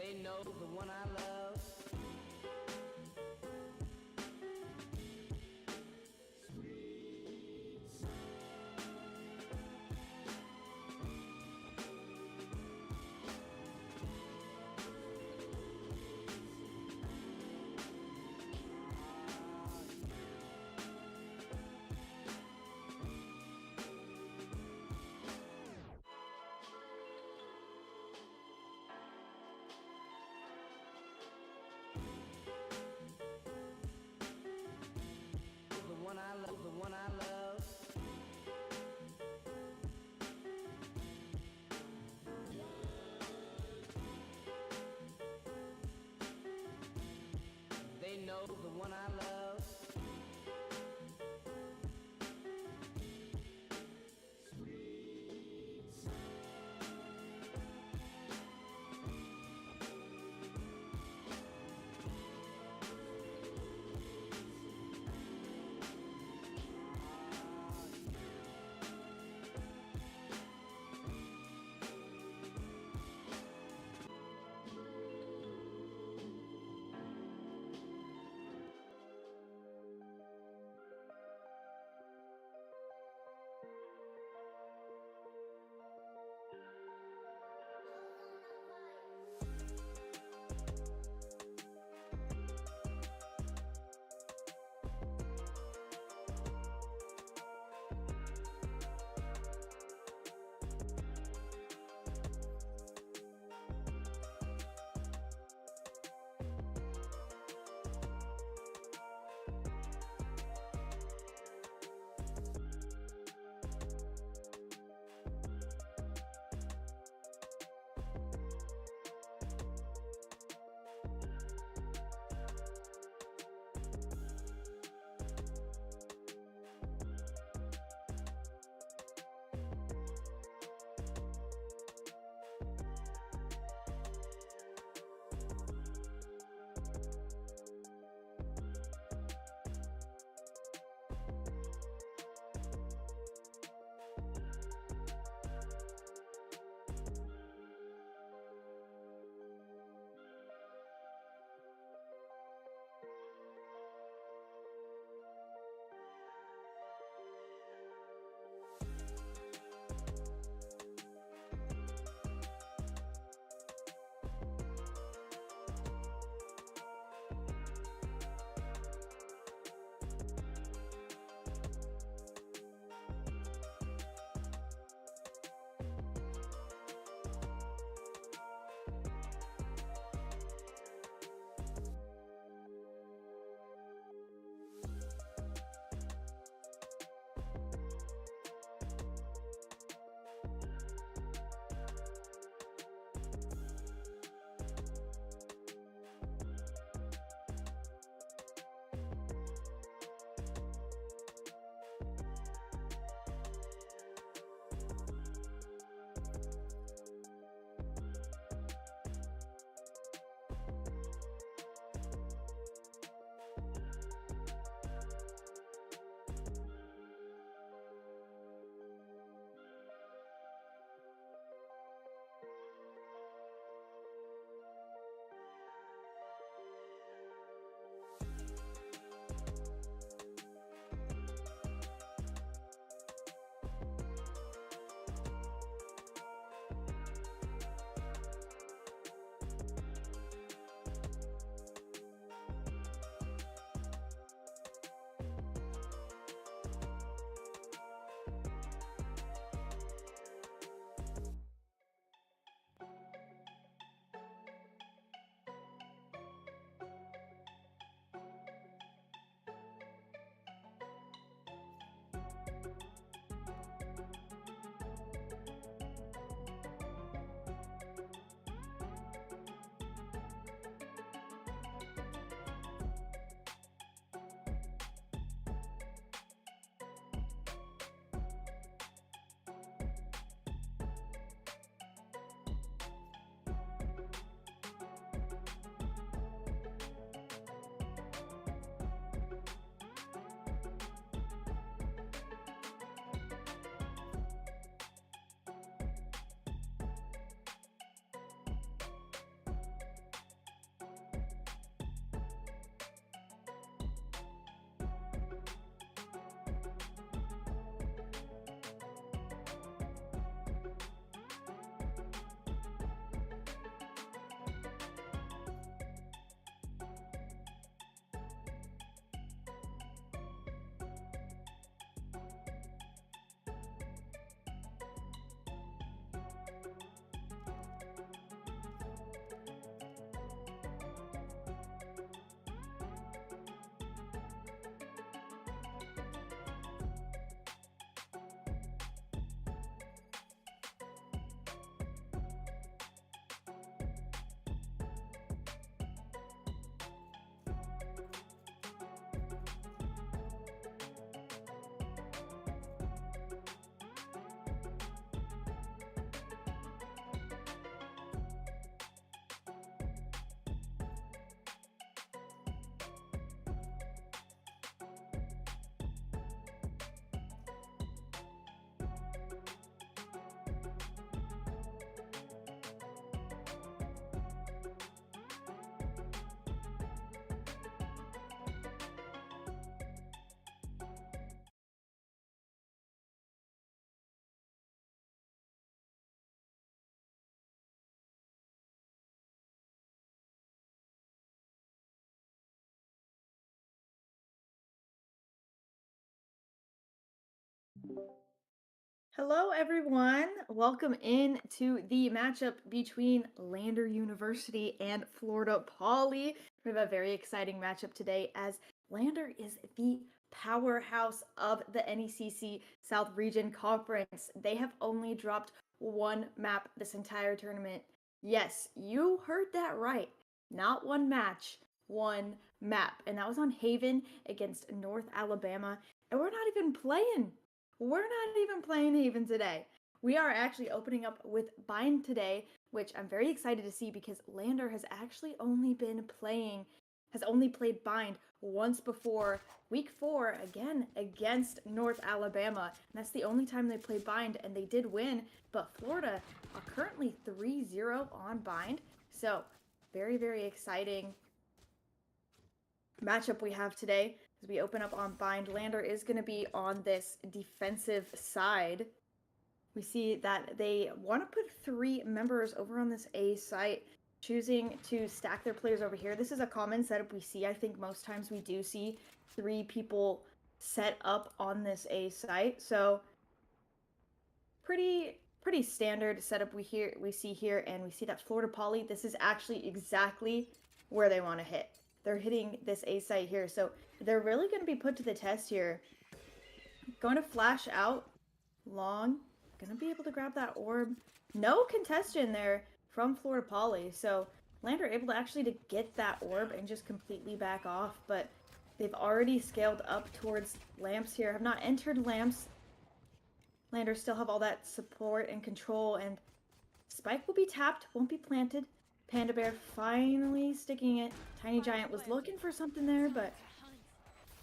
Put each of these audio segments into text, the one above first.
They know the one I love. The one I love, the one I love. They know the one I love. Hello, everyone. Welcome in to the matchup between Lander University and Florida Poly. We have a very exciting matchup today as Lander is the powerhouse of the NECC South Region Conference. They have only dropped one map this entire tournament. Yes, you heard that right. Not one match, one map. And that was on Haven against North Alabama. And we're not even playing. We're not even playing Haven today. We are actually opening up with Bind today, which I'm very excited to see because Lander has actually only played Bind once before, week 4, again against North Alabama. And that's the only time they played Bind, and they did win. But Florida are currently 3-0 on Bind. So very, very exciting matchup we have today as we open up on Bind. Lander is going to be on this defensive side. We see that they want to put 3 members over on this A site, choosing to stack their players over here. This is a common setup we see. I think most times we do see 3 people set up on this A site. So pretty standard setup we see here, and we see that Florida Poly, this is actually exactly where they want to hit. They're hitting this A site here, so they're really going to be put to the test here. Going to flash out long, gonna be able to grab that orb. No contestation there from Florida Poly, so Lander able to actually to get that orb and just completely back off, but they've already scaled up towards lamps here. Have not entered lamps. Lander still have all that support and control, and Spike will be tapped, won't be planted. Panda Bear finally sticking it. Tiny Giant was looking for something there, but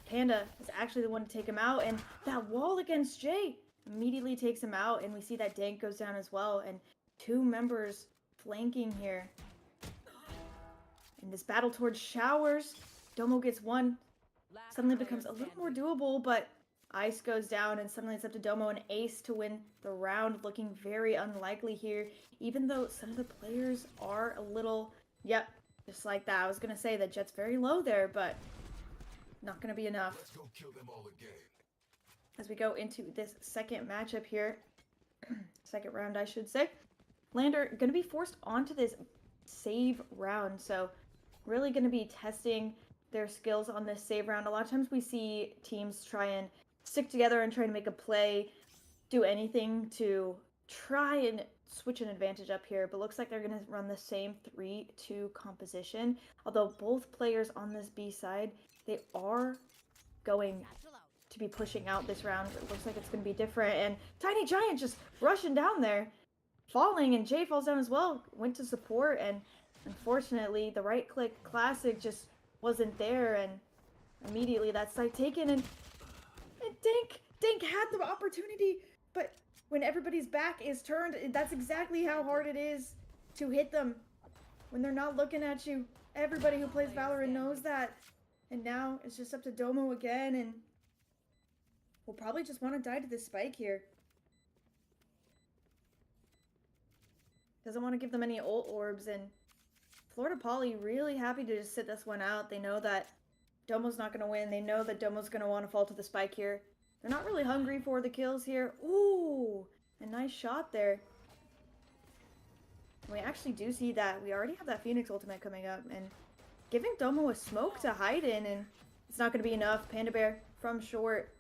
Panda is actually the one to take him out, and that wall against Jay immediately takes him out, and we see that Dank goes down as well, and 2 members flanking here. In this battle towards showers, Domo gets one. Suddenly becomes a little more doable, but Ice goes down, and suddenly it's up to Domo and Ace to win the round, looking very unlikely here, even though some of the players are a little, yep, just like that. I was going to say that Jet's very low there, but not going to be enough. Let's go kill them all again. As we go into this second matchup here, second round, I should say, Lander going to be forced onto this save round, so really going to be testing their skills on this save round. A lot of times we see teams try and stick together and try to make a play, do anything to try and switch an advantage up here, but looks like they're going to run the same 3-2 composition. Although both players on this B side, they are going to be pushing out this round. It looks like it's going to be different, and Tiny Giant just rushing down there, falling, and Jay falls down as well. Went to support, and unfortunately the right click classic just wasn't there, and immediately that site taken, and Dink had the opportunity, but when everybody's back is turned, that's exactly how hard it is to hit them when they're not looking at you. Everybody who plays Valorant knows that. And now it's just up to Domo again, and we'll probably just want to die to this spike here. Doesn't want to give them any ult orbs, and Florida Poly really happy to just sit this one out. They know that Domo's not going to win. They know that Domo's going to want to fall to the spike here. They're not really hungry for the kills here. Ooh, a nice shot there. We actually do see that. We already have that Phoenix ultimate coming up, and giving Domo a smoke to hide in, and it's not going to be enough. Panda Bear from short,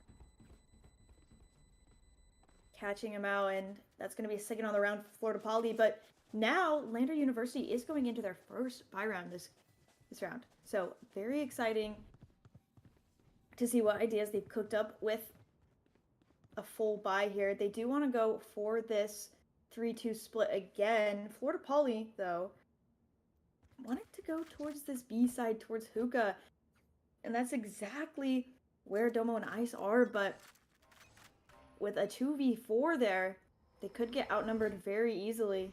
catching him out, and that's going to be a second on the round for Florida Poly. But now Lander University is going into their first buy round this round. So very exciting to see what ideas they've cooked up with a full buy here. They do want to go for this 3-2 split again. Florida Poly, though, wanted to go towards this B side, towards Hookah. And that's exactly where Domo and Ice are, but with a 2v4 there, they could get outnumbered very easily.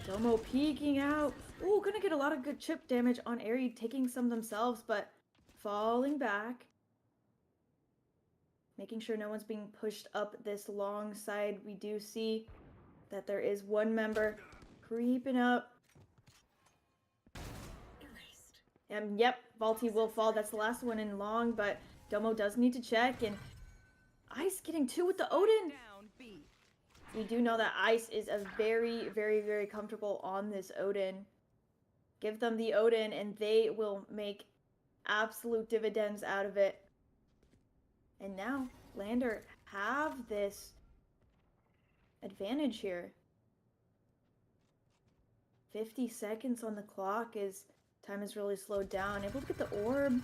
Domo peeking out. Ooh, gonna get a lot of good chip damage on Aerie, taking some themselves, but falling back. Making sure no one's being pushed up this long side. We do see that there is one member creeping up. Yep, Vaulty will fall. That's the last one in long, but Domo does need to check, and Ice getting 2 with the Odin. We do know that Ice is a very, very, very comfortable on this Odin. Give them the Odin and they will make absolute dividends out of it. And now Lander have this advantage here. 50 seconds on the clock as time is really slowed down. Able to get the orb,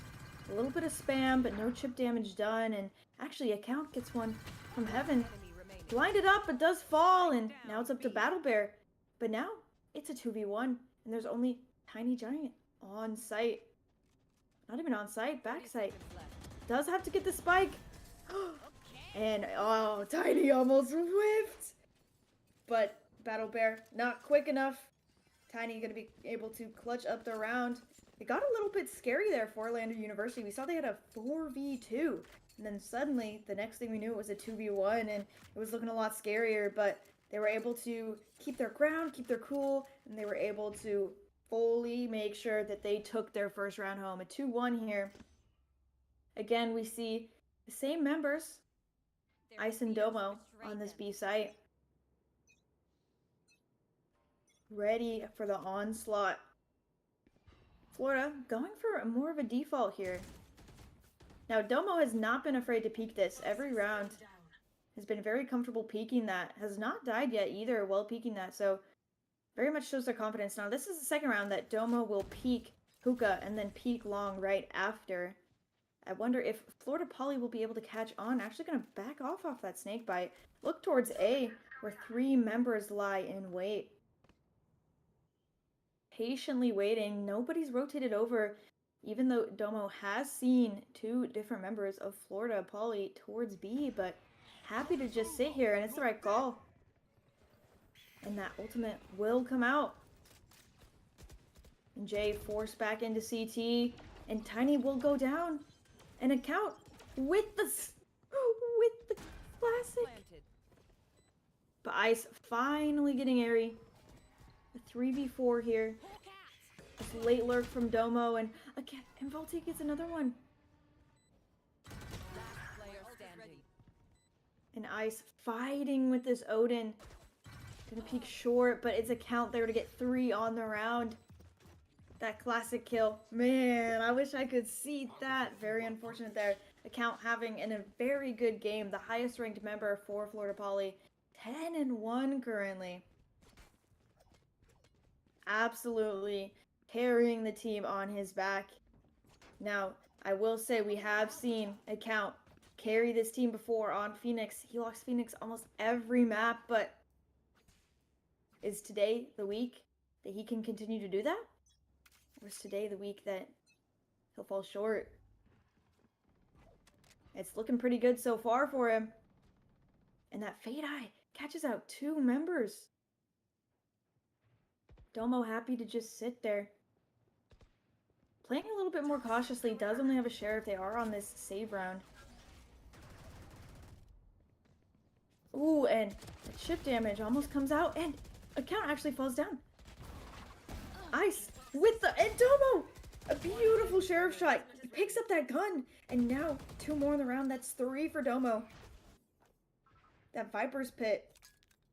a little bit of spam, but no chip damage done. And actually, Account gets one from heaven. Blinded up, but does fall, and now it's up to Battle Bear. But now it's a 2v1, and there's only Tiny Giant on site. Not even on site, back site. Does have to get the spike. And oh, Tiny almost whiffed. But Battle Bear not quick enough. Tiny gonna be able to clutch up the round. It got a little bit scary there for Lander University. We saw they had a 4v2. And then suddenly, the next thing we knew, it was a 2v1, and it was looking a lot scarier, but they were able to keep their ground, keep their cool, and they were able to fully make sure that they took their first round home. A 2-1 here. Again, we see the same members, Ice and Domo, on this B site. Ready for the onslaught. Florida going for more of a default here. Now, Domo has not been afraid to peek this every round. Has been very comfortable peeking that. Has not died yet either while peeking that. So, very much shows their confidence. Now, this is the second round that Domo will peek hookah and then peek long right after. I wonder if Florida Poly will be able to catch on. Actually going to back off that snake bite. Look towards A, where 3 members lie in wait. Patiently waiting. Nobody's rotated over. Even though Domo has seen 2 different members of Florida Poly towards B, but happy to just sit here, and it's the right call. And that ultimate will come out. And Jay forced back into CT, and Tiny will go down. And Account with the classic. But Ice finally getting airy. A 3v4 here. This late lurk from Domo, and again, and Volti gets another one. And Ice fighting with this Odin. Gonna peek short, but it's Account there to get 3 on the round. That classic kill. Man, I wish I could see that. Very unfortunate there. Account having a very good game. The highest ranked member for Florida Poly. 10-1 currently. Absolutely carrying the team on his back. Now, I will say we have seen Account carry this team before on Phoenix. He lost Phoenix almost every map, but is today the week that he can continue to do that? Or is today the week that he'll fall short? It's looking pretty good so far for him. And that Fade Eye catches out 2 members. Domo happy to just sit there. Playing a little bit more cautiously, does only have a sheriff. They are on this save round. Ooh, and chip damage almost comes out, and Account actually falls down. Ice with the, and Domo! A beautiful sheriff shot. He picks up that gun, and now 2 more in the round. That's 3 for Domo. That Viper's Pit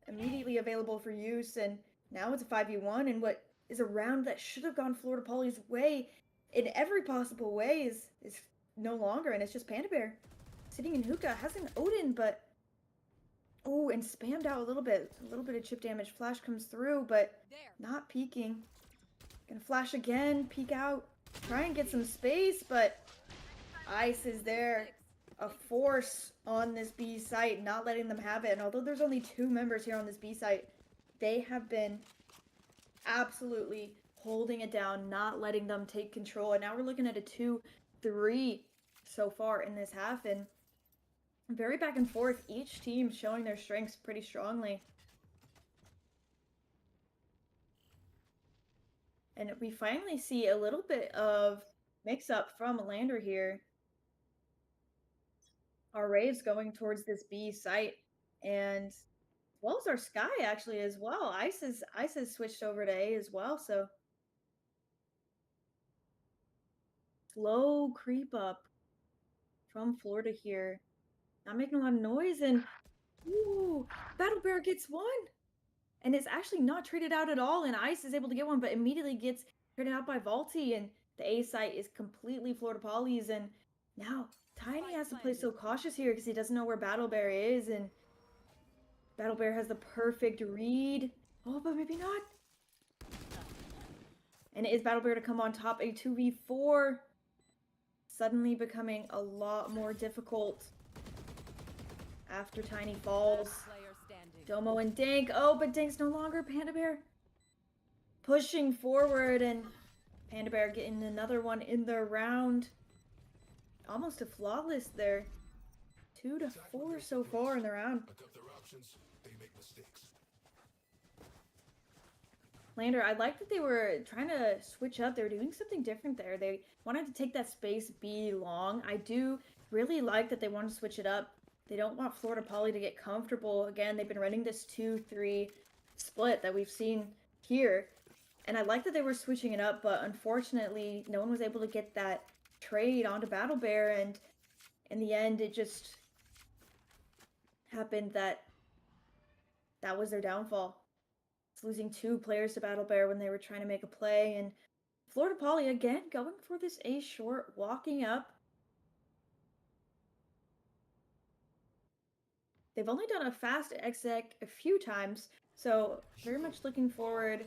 immediately available for use, and now it's a 5v1, and what is a round that should have gone Florida Poly's way in every possible way is no longer, and it's just Panda Bear sitting in hookah. Has an Odin, but oh, and spammed out a little bit of chip damage. Flash comes through, but not peeking. Gonna flash again, peek out, try and get some space, but Ice is there, a force on this B site, not letting them have it. And although there's only 2 members here on this B site, they have been absolutely holding it down, not letting them take control. And now we're looking at a 2-3 so far in this half, and very back and forth. Each team showing their strengths pretty strongly. And we finally see a little bit of mix-up from Lander here. Our Raves going towards this B site, and as well as our Sky actually as well. Ice has switched over to A as well, so slow creep up from Florida here. not making a lot of noise, and ooh, Battle Bear gets one. And it's actually not traded out at all, and Ice is able to get one, but immediately gets traded out by Vaulty, and the A site is completely Florida Poly's, and now Tiny has to play so cautious here because he doesn't know where Battle Bear is, and Battle Bear has the perfect read. Oh, but maybe not. And it is Battle Bear to come on top, a 2v4. Suddenly becoming a lot more difficult after Tiny falls. Domo and Dank. Oh, but Dank's no longer Panda Bear. Pushing forward, and Panda Bear getting another one in the round. Almost a flawless there. 2 to 4 so far in the round. Lander, I like that they were trying to switch up. They were doing something different there. They wanted to take that space B long. I do really like that they want to switch it up. They don't want Florida Poly to get comfortable. Again, they've been running this 2-3 split that we've seen here. And I like that they were switching it up, but unfortunately, no one was able to get that trade onto Battle Bear, and in the end, it just happened that that was their downfall. It's losing 2 players to Battle Bear when they were trying to make a play, and Florida Poly again going for this A short, walking up. They've only done a fast exec a few times, so very much looking forward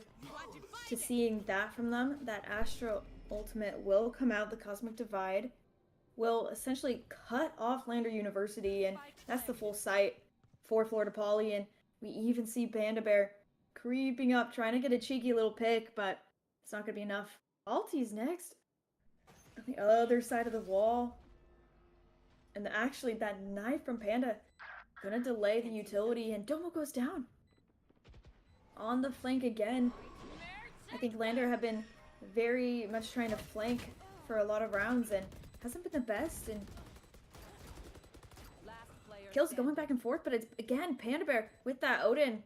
to seeing that from them. That Astro ultimate will come out, the Cosmic Divide will essentially cut off Lander University, and that's the full site for Florida Poly, and we even see Panda Bear creeping up, trying to get a cheeky little pick, but it's not going to be enough. Alti's next on the other side of the wall, and actually that knife from Panda gonna delay the utility, and Domo goes down. On the flank again. I think Lander have been very much trying to flank for a lot of rounds and hasn't been the best, and kills going back and forth, but it's again Panda Bear with that Odin.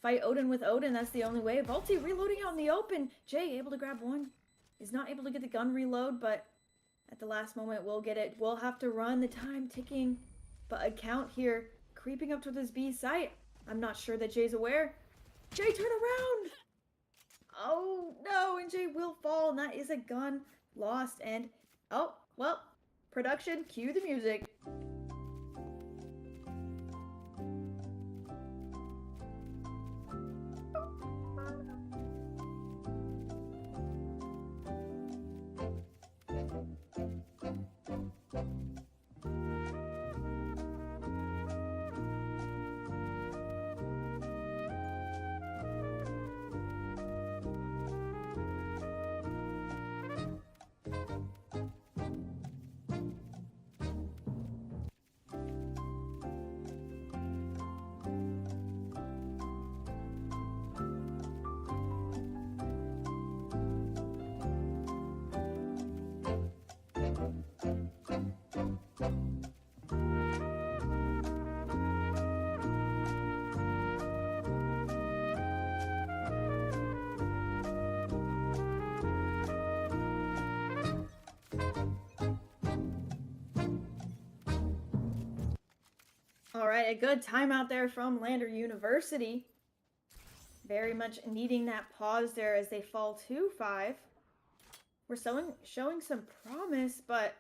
Fight Odin with Odin, that's the only way. Vaulty reloading out in the open. Jay able to grab one. Is not able to get the gun reload, but at the last moment we'll get it. We'll have to run, the time ticking. But Account here creeping up to this B site. I'm not sure that Jay's aware. Jay, turn around! Oh no, and Jay will fall, and that is a gun lost. And oh, well, production, cue the music. All right, a good timeout there from Lander University. Very much needing that pause there as they fall 2-5. We're showing some promise, but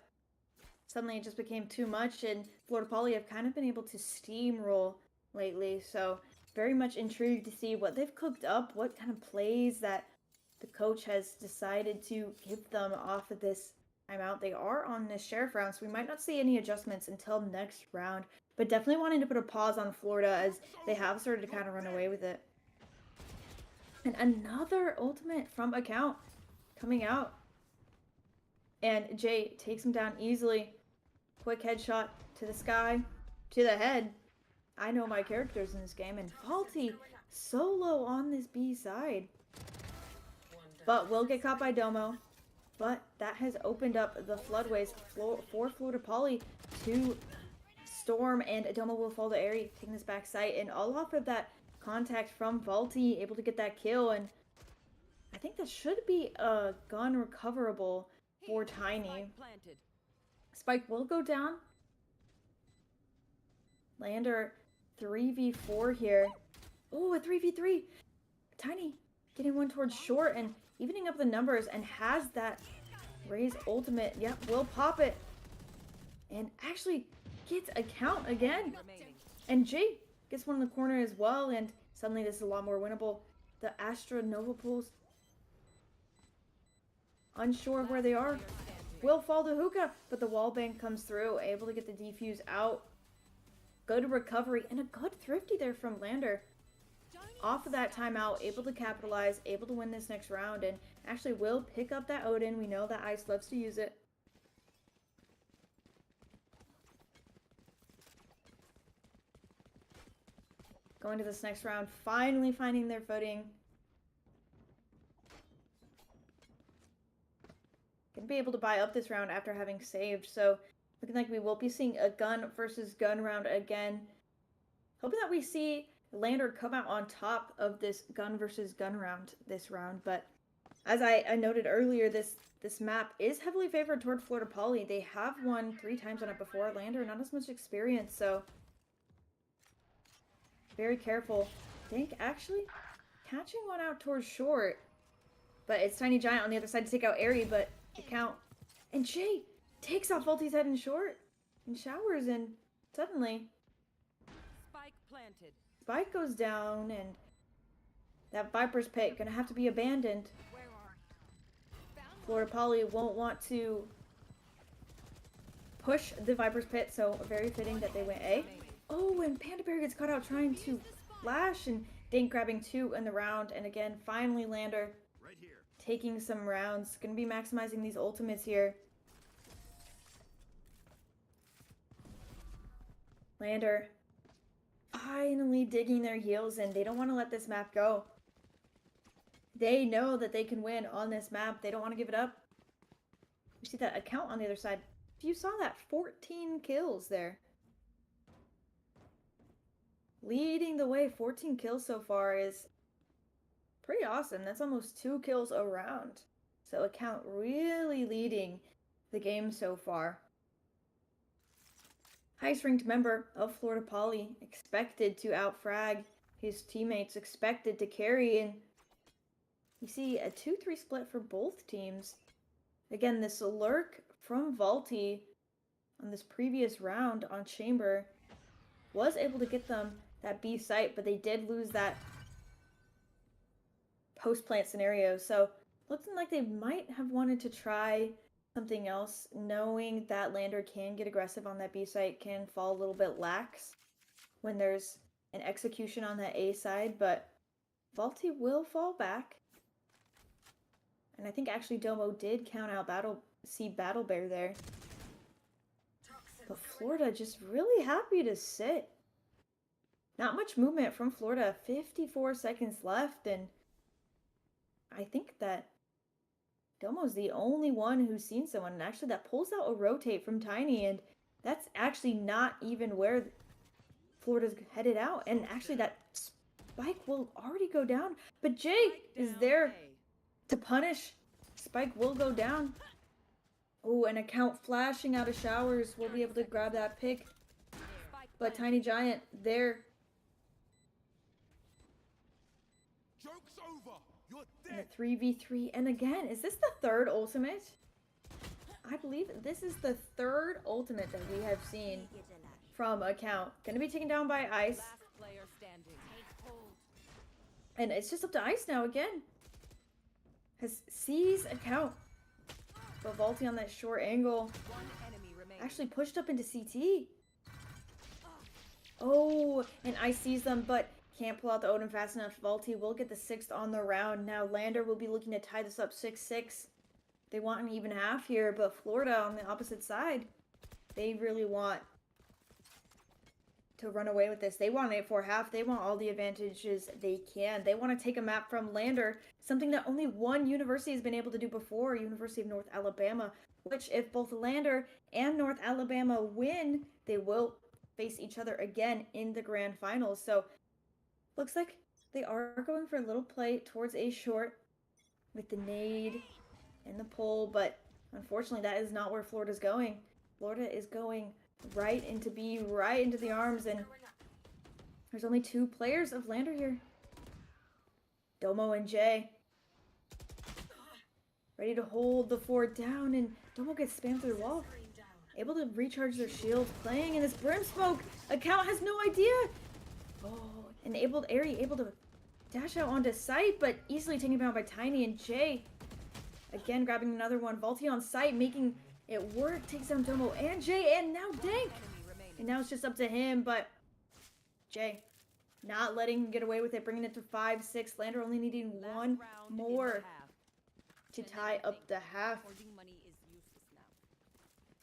suddenly it just became too much, and Florida Poly have kind of been able to steamroll lately, so very much intrigued to see what they've cooked up, what kind of plays that the coach has decided to give them off of this timeout. They are on this sheriff round, so we might not see any adjustments until next round, but definitely wanting to put a pause on Florida as they have started to kind of run away with it. And another ultimate from Account coming out. And Jay takes him down easily. Quick headshot to the sky, to the head. I know my characters in this game, and Faulty solo on this B side. But will get caught by Domo. But that has opened up the floodways for Florida Poly to storm, and Domo will fall to Airy, taking this back site, and all off of that contact from Vaulty, able to get that kill, and I think that should be a gun recoverable for Tiny. Spike will go down. Lander 3v4 here. Oh, a 3v3. Tiny getting one towards short and evening up the numbers and has that Ray's ultimate. Yep, will pop it. And actually gets a count again. And Jay gets one in the corner as well. And suddenly this is a lot more winnable. The Astra Nova pools unsure of where they are. Will fall to hookah, but the wall bang comes through, able to get the defuse out. Good recovery and a good thrifty there from Lander. Off of that timeout, able to capitalize, able to win this next round, and actually will pick up that Odin. We know that Ice loves to use it. Going to this next round, finally finding their footing. Gonna be able to buy up this round after having saved, so looking like we will be seeing a gun versus gun round again. Hoping that we see Lander come out on top of this gun versus gun round this round, but as I noted earlier, this map is heavily favored toward Florida Poly. They have won 3 times on it before. Lander, not as much experience, so very careful. Dink actually catching one out towards short, but it's Tiny Giant on the other side to take out Airy, but the count. And Jay takes off Volty's head in short and showers, and suddenly Spike planted. Spike goes down, and that Viper's Pit gonna have to be abandoned. Florida Poly won't want to push the Viper's Pit, so very fitting that they went A. Oh, and Panda Bear gets caught out trying to flash, and Dink grabbing 2 in the round, and again, finally Lander taking some rounds. Gonna be maximizing these ultimates here. Lander finally digging their heels in. They don't want to let this map go. They know that they can win on this map. They don't want to give it up. You see that account on the other side. If you saw that, 14 kills there. Leading the way, 14 kills so far is pretty awesome. That's almost 2 kills a round. So account really leading the game so far. Highest ranked member of Florida Poly, expected to outfrag his teammates, expected to carry, and you see a 2-3 split for both teams. Again, this lurk from Valty on this previous round on Chamber was able to get them that B site, but they did lose that post-plant scenario. So looking like they might have wanted to try something else, knowing that Lander can get aggressive on that B site, can fall a little bit lax when there's an execution on that A side, but Valty will fall back. And I think actually Domo did count out Battle Bear there. But Florida just really happy to sit. Not much movement from Florida. 54 seconds left, and I think that Domo's the only one who's seen someone. And actually that pulls out a rotate from Tiny, and that's actually not even where Florida's headed out. And actually that Spike will already go down, but Jay is there to punish. Spike will go down. Oh, an account flashing out of showers. We'll be able to grab that pick. But Tiny Giant there. Joke's over. You're And dead. a 3v3. And again, is this the third ultimate? I believe this is the third ultimate that we have seen from account. Gonna be taken down by Ice. Last player standing. And it's just up to Ice now again. Has seized account. But Valty on that short angle. One enemy remaining. Actually pushed up into CT. Oh, and Ice sees them, but can't pull out the Odin fast enough. Valty will get the 6th on the round. Now Lander will be looking to tie this up 6-6. They want an even half here, but Florida on the opposite side, they really want to run away with this. They want an 8-4 half. They want all the advantages they can. They want to take a map from Lander, something that only one university has been able to do before, University of North Alabama, which if both Lander and North Alabama win, they will face each other again in the grand finals. So looks like they are going for a little play towards a short with the nade and the pull, but unfortunately that is not where Florida's going. Florida is going right into B, right into the arms, and there's only 2 players of Lander here. Domo and Jay. Ready to hold the fort down, and Domo gets spammed through the wall. Able to recharge their shields, playing in this brim smoke. Account has no idea. Oh, and Airy able to dash out onto site, but easily taken down by Tiny and Jay. Again, grabbing another one. Vaulty on site, making it work. Takes down Domo and Jay, and now Dank. Enemy remaining. And now it's just up to him, but Jay not letting him get away with it, bringing it to 5-6. Lander only needing Last one round in the more half. to tie up the half. Hoarding money is useless now.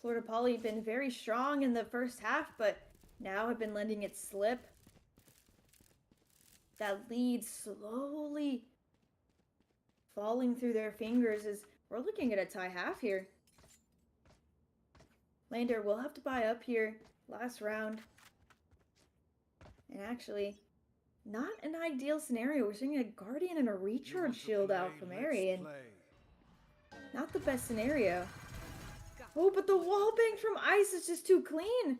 Florida Poly been very strong in the first half, but now have been letting it slip. That lead slowly falling through their fingers as we're looking at a tie half here. Lander will have to buy up here last round. And actually, not an ideal scenario. We're seeing a Guardian and a recharge shield out from Airy, and not the best scenario. Oh, but the wall bang from Ice is just too clean.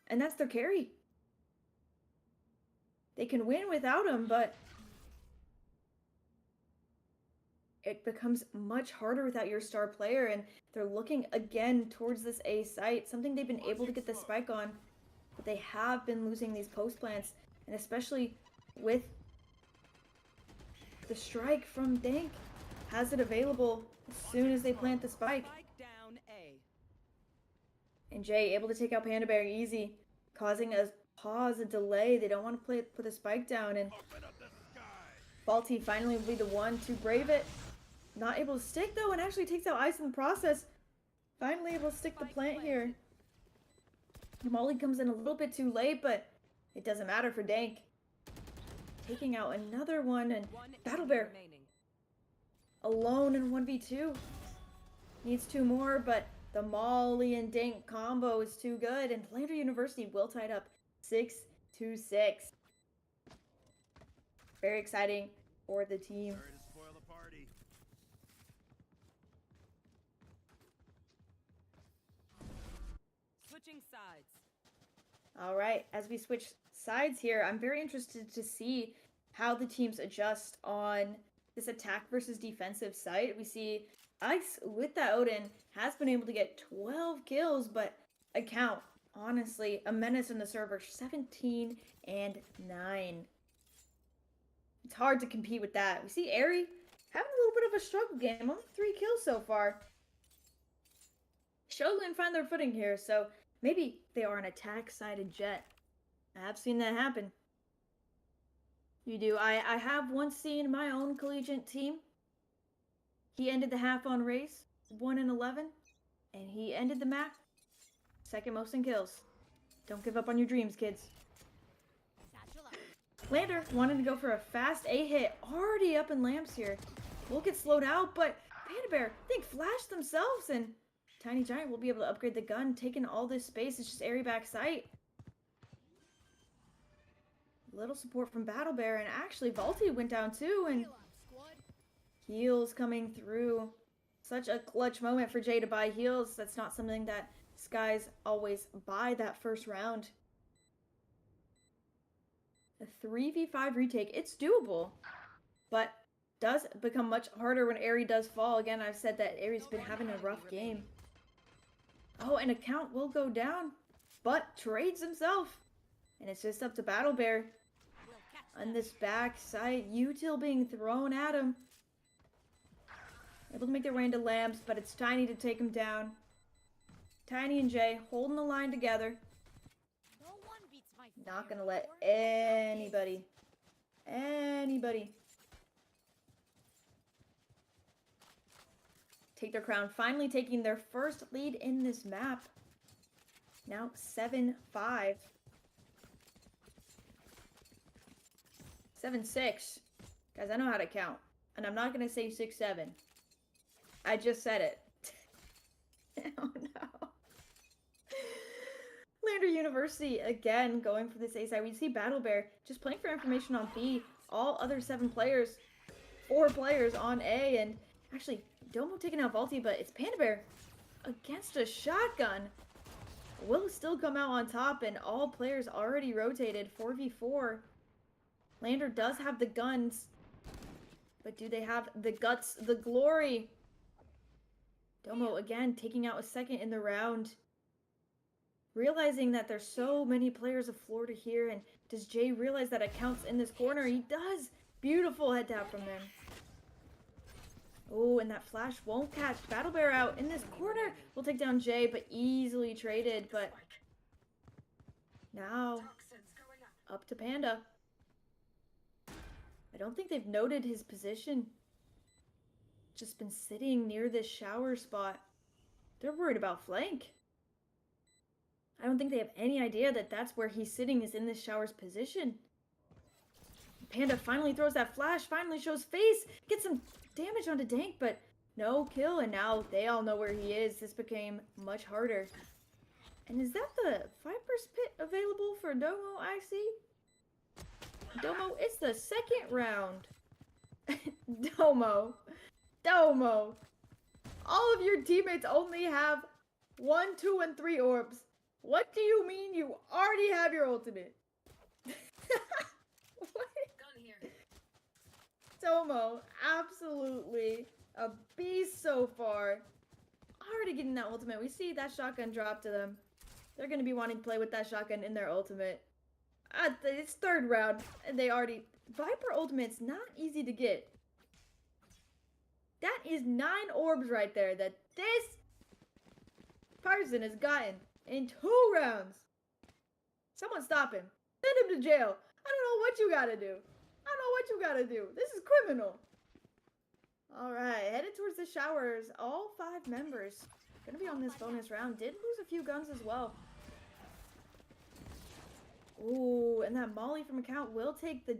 And that's their carry. They can win without him, but it becomes much harder without your star player, and they're looking again towards this A site, something they've been able to get the spike on, but they have been losing these post plants, and especially with the strike from Dank, has it available as soon as they plant the spike. Spike down A. And Jay able to take out Panda Bear easy, causing a pause, a delay. They don't want to put the spike down, and Faulty finally will be the one to brave it. Not able to stick though, and actually takes out Ice in the process. Finally able to stick the plant here. The Molly comes in a little bit too late, but it doesn't matter for Dank. Taking out another one, and One Battle enemy Bear remaining. alone in 1v2. Needs 2 more, but the Molly and Dank combo is too good, and Lander University will tie it up 6-6. Very exciting for the team. Sorry to spoil the party. Switching sides. All right, as we switch sides here, I'm very interested to see how the teams adjust on this attack versus defensive site. We see Ice with that Odin has been able to get 12 kills, but Account, honestly, a menace in the server, 17-9. It's hard to compete with that. We see Airy having a little bit of a struggle game, only 3 kills so far. Struggling to find their footing here, so maybe they are an attack-sided Jet. I have seen that happen. You do. I have once seen my own collegiate team. He ended the half on race, 1-11, and he ended the map second most in kills. Don't give up on your dreams, kids. Lander wanted to go for a fast A hit, already up in lamps here. Will get slowed out, but Panda Bear, they flashed themselves, and Tiny Giant will be able to upgrade the gun, taking all this space. It's just airy back sight. Little support from Battle Bear, and actually Vaulty went down too, and heals coming through. Such a clutch moment for Jay to buy heals. That's not something that Skies always buy that first round. A 3v5 retake, it's doable, but does become much harder when Airy does fall. Again, I've said that Airy's been having a rough game. Oh, and Account will go down, but trades himself. And it's just up to Battle Bear. On this back side, util being thrown at him. Able to make their way into lamps, but it's Tiny to take him down. Tiny and Jay holding the line together. Not gonna let anybody take their crown. Finally taking their first lead in this map. Now 7-5. 7-6. Guys, I know how to count. And I'm not gonna say 6-7. I just said it. Oh no. Lander University again going for this A side. We see Battle Bear just playing for information on B. All other 4 players on A, and actually Domo taking out Vaulty, but it's Panda Bear against a shotgun. will still come out on top, and all players already rotated. 4v4. Lander does have the guns, but do they have the guts, the glory? Domo again taking out a second in the round. Realizing that there's so many players of Florida here, and does Jay realize that it counts in this corner? He does! Beautiful head tap from them. Oh, and that flash won't catch. Battle Bear out in this corner. We'll take down Jay, but easily traded. But now, up to Panda. I don't think they've noted his position. Just been sitting near this shower spot. They're worried about flank. I don't think they have any idea that that's where he's sitting, is in this shower's position. Panda finally throws that flash, finally shows face, gets some damage onto Dank, but no kill, and now they all know where he is. This became much harder. And is that the Viper's Pit available for Domo, I see? Domo, it's the second round. Domo. All of your teammates only have 1, 2, and 3 orbs. What do you mean you already have your ultimate? What? Domo, absolutely a beast so far. Already getting that ultimate. We see that shotgun drop to them. They're going to be wanting to play with that shotgun in their ultimate. It's third round, and they already... Viper ultimate's not easy to get. That is 9 orbs right there that this person has gotten in 2 rounds. Someone stop him. Send him to jail. I don't know what you gotta do. This is criminal. Alright, headed towards the showers. All 5 members gonna be on this bonus round. Did lose a few guns as well. Ooh, and that molly from account will take the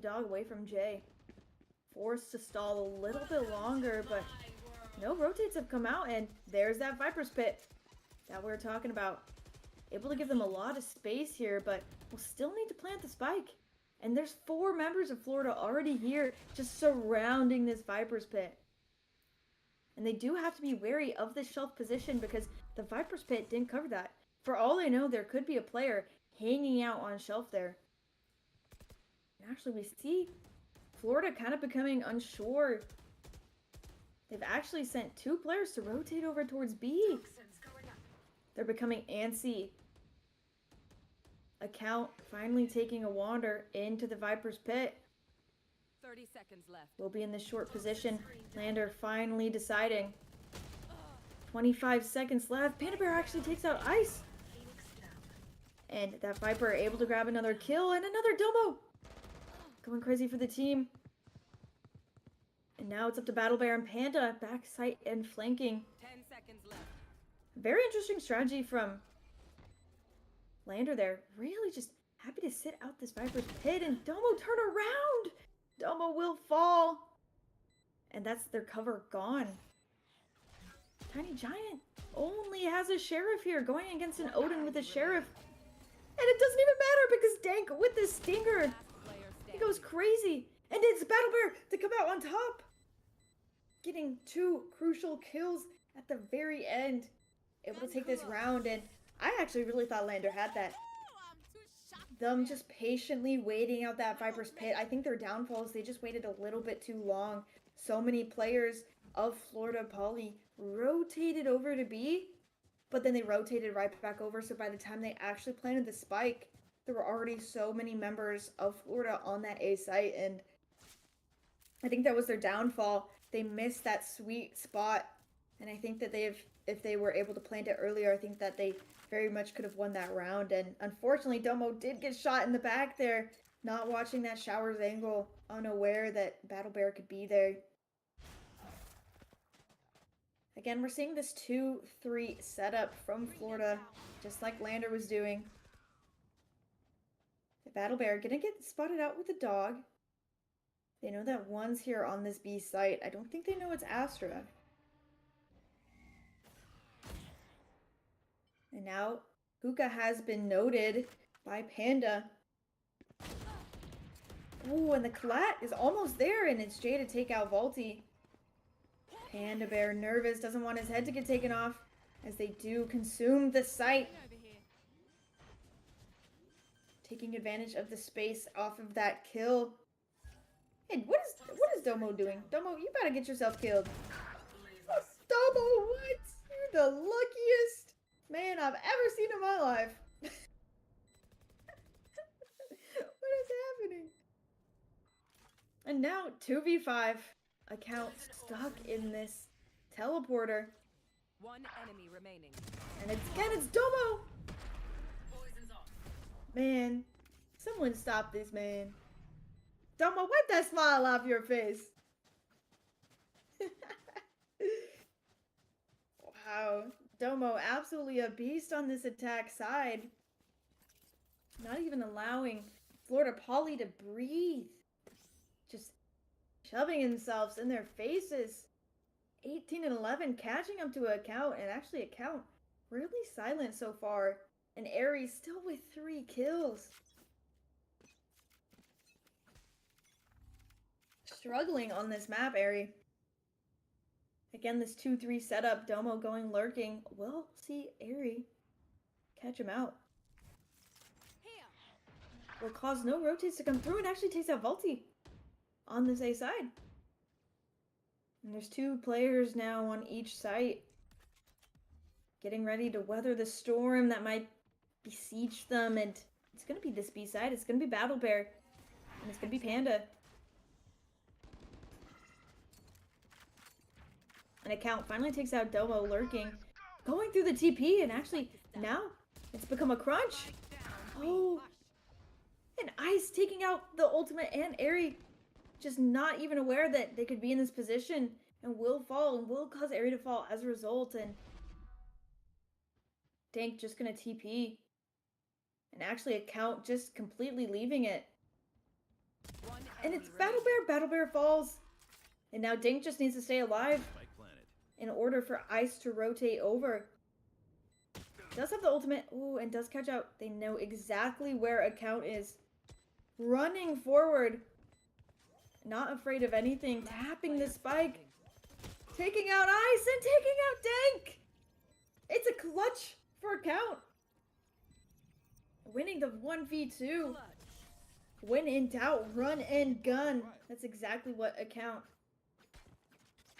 dog away from Jay. Forced to stall a little bit longer, but no rotates have come out, and there's that Viper's Pit that we're talking about. Able to give them a lot of space here, but we'll still need to plant the spike. And there's 4 members of Florida already here, just surrounding this Viper's Pit. And they do have to be wary of this shelf position because the Viper's Pit didn't cover that. For all they know, there could be a player hanging out on shelf there. And actually, we see Florida kind of becoming unsure. They've actually sent 2 players to rotate over towards B. They're becoming antsy. Account finally taking a wander into the Viper's Pit. 30 seconds left. We'll be in this short position. Lander finally deciding. 25 seconds left. Panda Bear actually takes out Ice. And that Viper able to grab another kill and another Domo. Going crazy for the team. And now it's up to Battle Bear and Panda. Backside and flanking. 10 seconds left. Very interesting strategy from Lander there. Really just happy to sit out this Viper's Pit, and Domo turn around. Domo will fall. And that's their cover gone. Tiny Giant only has a Sheriff here, going against an Odin with a Sheriff. And it doesn't even matter because Dank with the Stinger, Last player he standing. goes crazy. And it's Battle Bear to come out on top. Getting 2 crucial kills at the very end. Able to take this round, and I actually really thought Lander had that. Them just patiently waiting out that Viper's Pit. I think their downfall is they just waited a little bit too long. So many players of Florida Poly rotated over to B, but then they rotated right back over. So by the time they actually planted the spike, there were already so many members of Florida on that A site, and I think that was their downfall. They missed that sweet spot, and I think that if they were able to plant it earlier, I think that they very much could have won that round. And unfortunately, Domo did get shot in the back there, not watching that shower's angle, unaware that Battle Bear could be there. Again, we're seeing this 2-3 setup from Florida, just like Lander was doing. The Battle Bear gonna get spotted out with the dog. They know that one's here on this B site. I don't think they know it's Astra. And now, Hookah has been noted by Panda. Ooh, and the collat is almost there, and it's Jay to take out Vaulty. Panda Bear nervous, doesn't want his head to get taken off, as they do consume the site. taking advantage of the space off of that kill. Hey, what is Domo doing? Domo, you better get yourself killed. Oh, Domo, what? You're the luckiest man I've ever seen in my life. What is happening? And now 2v5. Account stuck in this teleporter. One enemy remaining. And it's Domo! Man, someone stop this man. Domo, wipe that smile off your face. Wow. Domo, absolutely a beast on this attack side. Not even allowing Florida Poly to breathe. Just shoving themselves in their faces. 18 and 11, catching up to Account, and actually Account really silent so far. And Aries still with 3 kills. Struggling on this map, Aries. Again, this 2-3 setup, Domo going lurking. We'll see Aries catch him out. Will cause no rotates to come through and actually takes out Vaulty on this A side. And there's 2 players now on each site. Getting ready to weather the storm that might besiege them. And it's going to be this B side. It's going to be Battle Bear. And it's going to be Panda. An Account finally takes out Domo lurking. Going through the TP and actually now it's become a crunch. Oh. And Ice taking out the ultimate and Aerie just not even aware that they could be in this position and will fall and will cause Aerie to fall as a result. And Dank just gonna TP. And actually Account just completely leaving it. And it's Battle Bear. Battle Bear falls. And now Dank just needs to stay alive in order for Ice to rotate over. Does have the ultimate. Ooh, and does catch out. They know exactly where Account is. Running forward. Not afraid of anything. Tapping the spike. Taking out Ice and taking out Dank. It's a clutch for Account. Winning the 1v2. When in doubt, run and gun. That's exactly what Account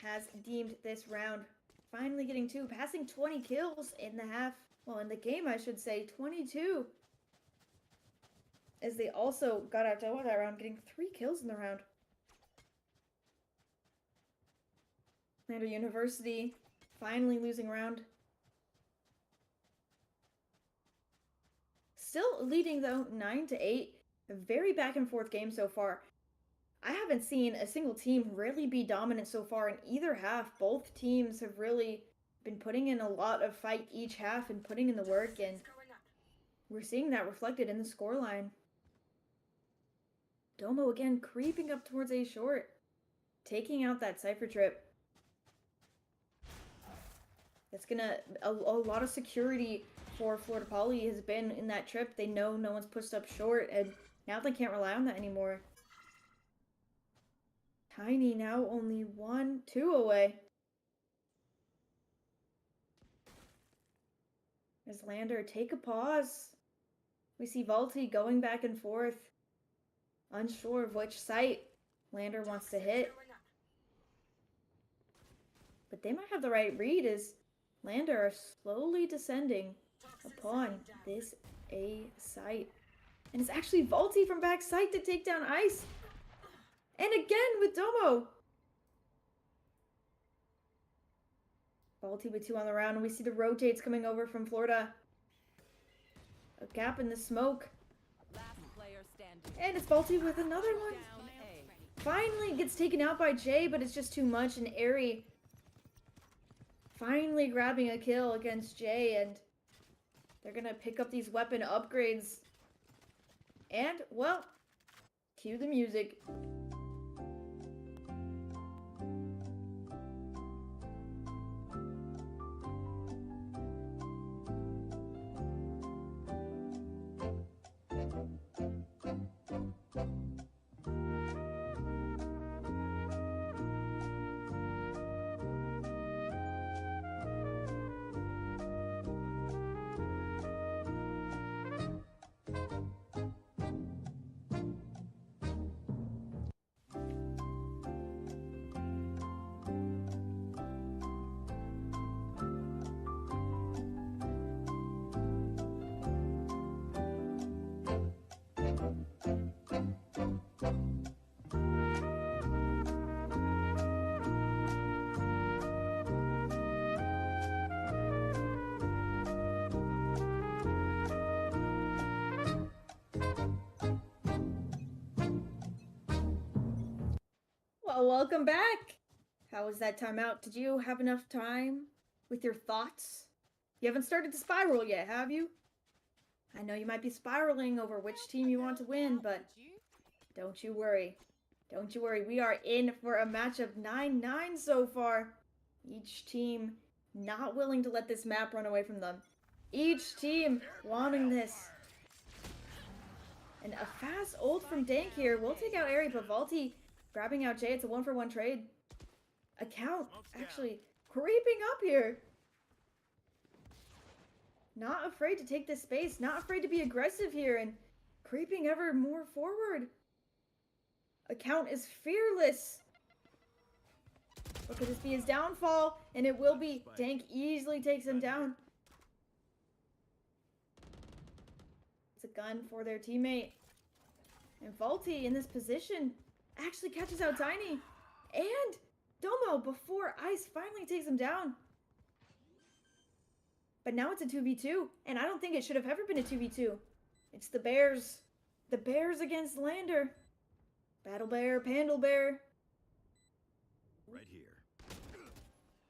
has deemed this round. Finally getting 2, passing 20 kills in the half. Well, in the game, I should say, 22. As they also got out Domo that round, getting 3 kills in the round. Lander University finally losing round. Still leading though, 9-8. A very back and forth game so far. I haven't seen a single team really be dominant so far in either half. Both teams have really been putting in a lot of fight each half and putting in the work, and we're seeing that reflected in the scoreline. Domo again creeping up towards A short, taking out that Cypher trip. That's gonna, a lot of security for Florida Poly has been in that trip. They know no one's pushed up short, and now they can't rely on that anymore. Tiny now only 1-2 away. As Lander take a pause. We see Vaulty going back and forth. Unsure of which site Lander wants to hit. But they might have the right read as Lander are slowly descending upon this A site. And it's actually Vaulty from back site to take down Ice. And again with Domo. Vaulty with 2 on the round. And we see the rotates coming over from Florida. A gap in the smoke. And it's Vaulty with another one. Finally gets taken out by Jay, but it's just too much. And Aerie finally grabbing a kill against Jay. And they're going to pick up these weapon upgrades. And, well, cue the music. Oh, welcome back. How was that timeout? Did you have enough time with your thoughts? You haven't started to spiral yet, have you? I know you might be spiraling over which team you want to win, but don't you worry. Don't you worry. We are in for a match of 9-9 so far. Each team not willing to let this map run away from them. Each team wanting this. And a fast ult from Dank here. We'll take out Ari, but Valti grabbing out Jay. It's a 1-for-1 trade. Account actually creeping up here. Not afraid to take this space. Not afraid to be aggressive here and creeping ever more forward. Account is fearless. What could this be his downfall? And it will be. Dank easily takes him down. It's a gun for their teammate. And Valti in this position actually catches out Tiny. And Domo before Ice finally takes him down. But now it's a 2v2. And I don't think it should have ever been a 2v2. It's the Bears. The Bears against Lander. Battle Bear, Panda Bear. Right here.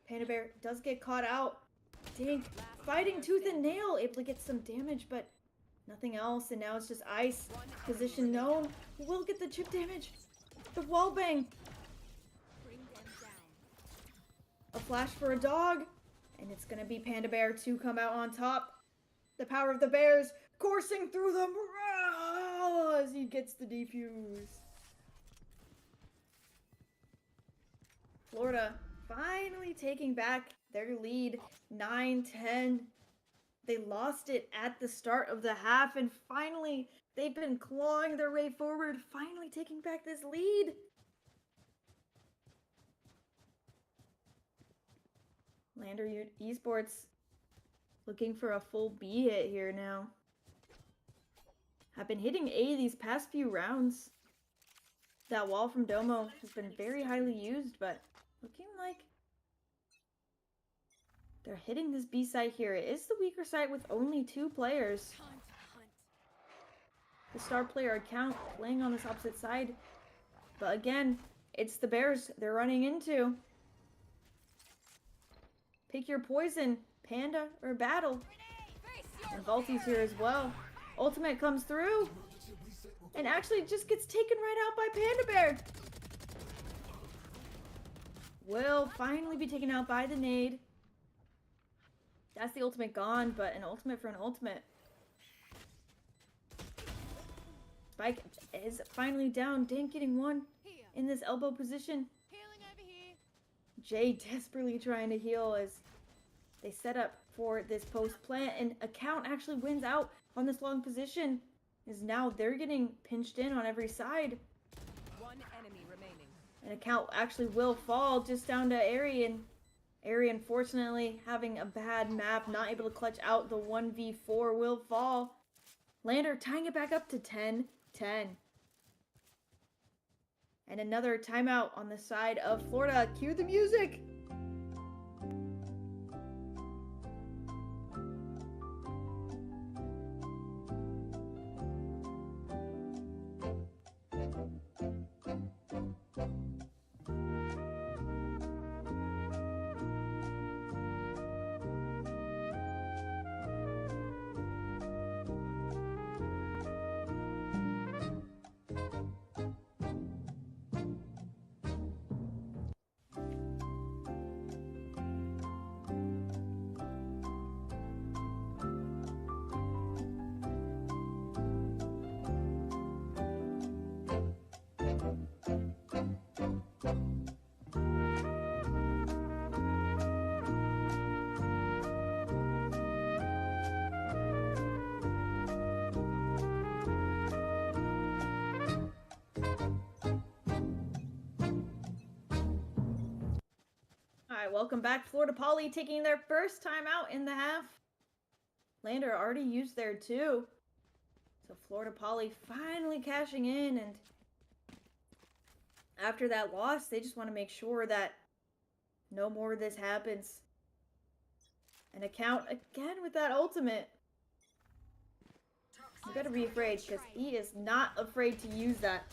Panda Bear does get caught out. Dank fighting tooth and nail. Able to get some damage, but nothing else. And now it's just Ice. Position known. Will get the chip damage. The wall bang. A flash for a dog. And it's going to be Panda Bear to come out on top. The power of the Bears coursing through them as he gets the defuse. Florida finally taking back their lead 9-10. They lost it at the start of the half, and finally they've been clawing their way forward, finally taking back this lead. Lander Esports looking for a full B hit here now. Have been hitting A these past few rounds. That wall from Domo has been very highly used, but looking like they're hitting this B site here. It is the weaker site with only 2 players. The star player Account playing on this opposite side. But again, it's the Bears they're running into. Pick your poison, Panda or Battle. And Valti's here as well. Ultimate comes through. And actually just gets taken right out by Panda Bear. Will finally be taken out by the nade. That's the ultimate gone, but an ultimate for an ultimate. Spike is finally down. Dank getting one in this elbow position. Jay desperately trying to heal as they set up for this post plant, and Account actually wins out on this long position. Is now they're getting pinched in on every side. One enemy remaining. And Account actually will fall just down to Ari, and Ari unfortunately having a bad map, not able to clutch out the 1v4 will fall. Lander tying it back up to 10-10. And another timeout on the side of Florida. Cue the music! Alright, welcome back. Florida Poly taking their first time out in the half. Lander already used there too. So Florida Poly finally cashing in, and after that loss, they just want to make sure that no more of this happens. And Account again with that ultimate. You better be afraid, because he is not afraid to use that.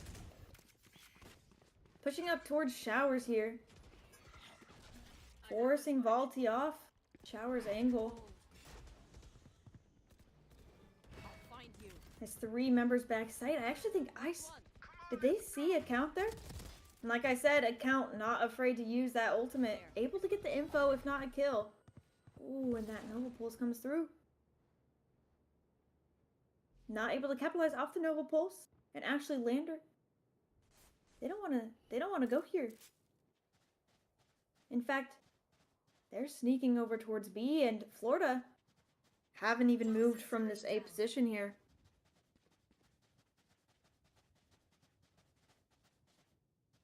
Pushing up towards Showers here. Forcing Vaulty off. Showers angle. I'll find you. Has 3 members backside. I actually think Ice... Did they see a count there? And like I said, a count not afraid to use that ultimate. Able to get the info, if not a kill. Ooh, and that Nova Pulse comes through. Not able to capitalize off the Nova Pulse. And actually Lander. They don't wanna go here. In fact, they're sneaking over towards B, and Florida haven't even moved from this A position here.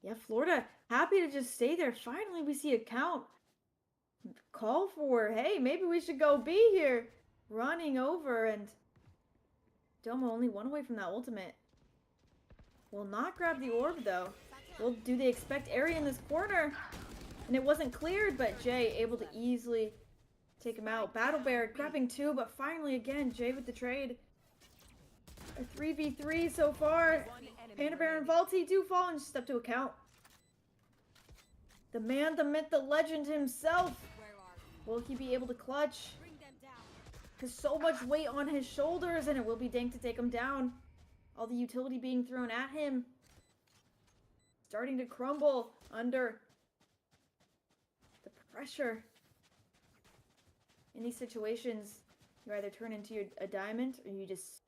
Yeah, Florida happy to just stay there. Finally, we see a count. Call for, hey, maybe we should go B here. Running over, and Domo only 1 away from that ultimate. Will not grab the orb, though. Well, do they expect area in this corner? And it wasn't cleared, but Jay able to easily take him out. Battle Bear grabbing 2, but finally, again, Jay with the trade. A 3v3 so far. Panda Bear and Vaulty do fall and just up to a count. The man, the myth, the legend himself. Where are you? Will he be able to clutch? Bring them down. Has so much weight on his shoulders, and it will be Dank to take him down. All the utility being thrown at him. Starting to crumble under the pressure. In these situations, you either turn into a diamond or you just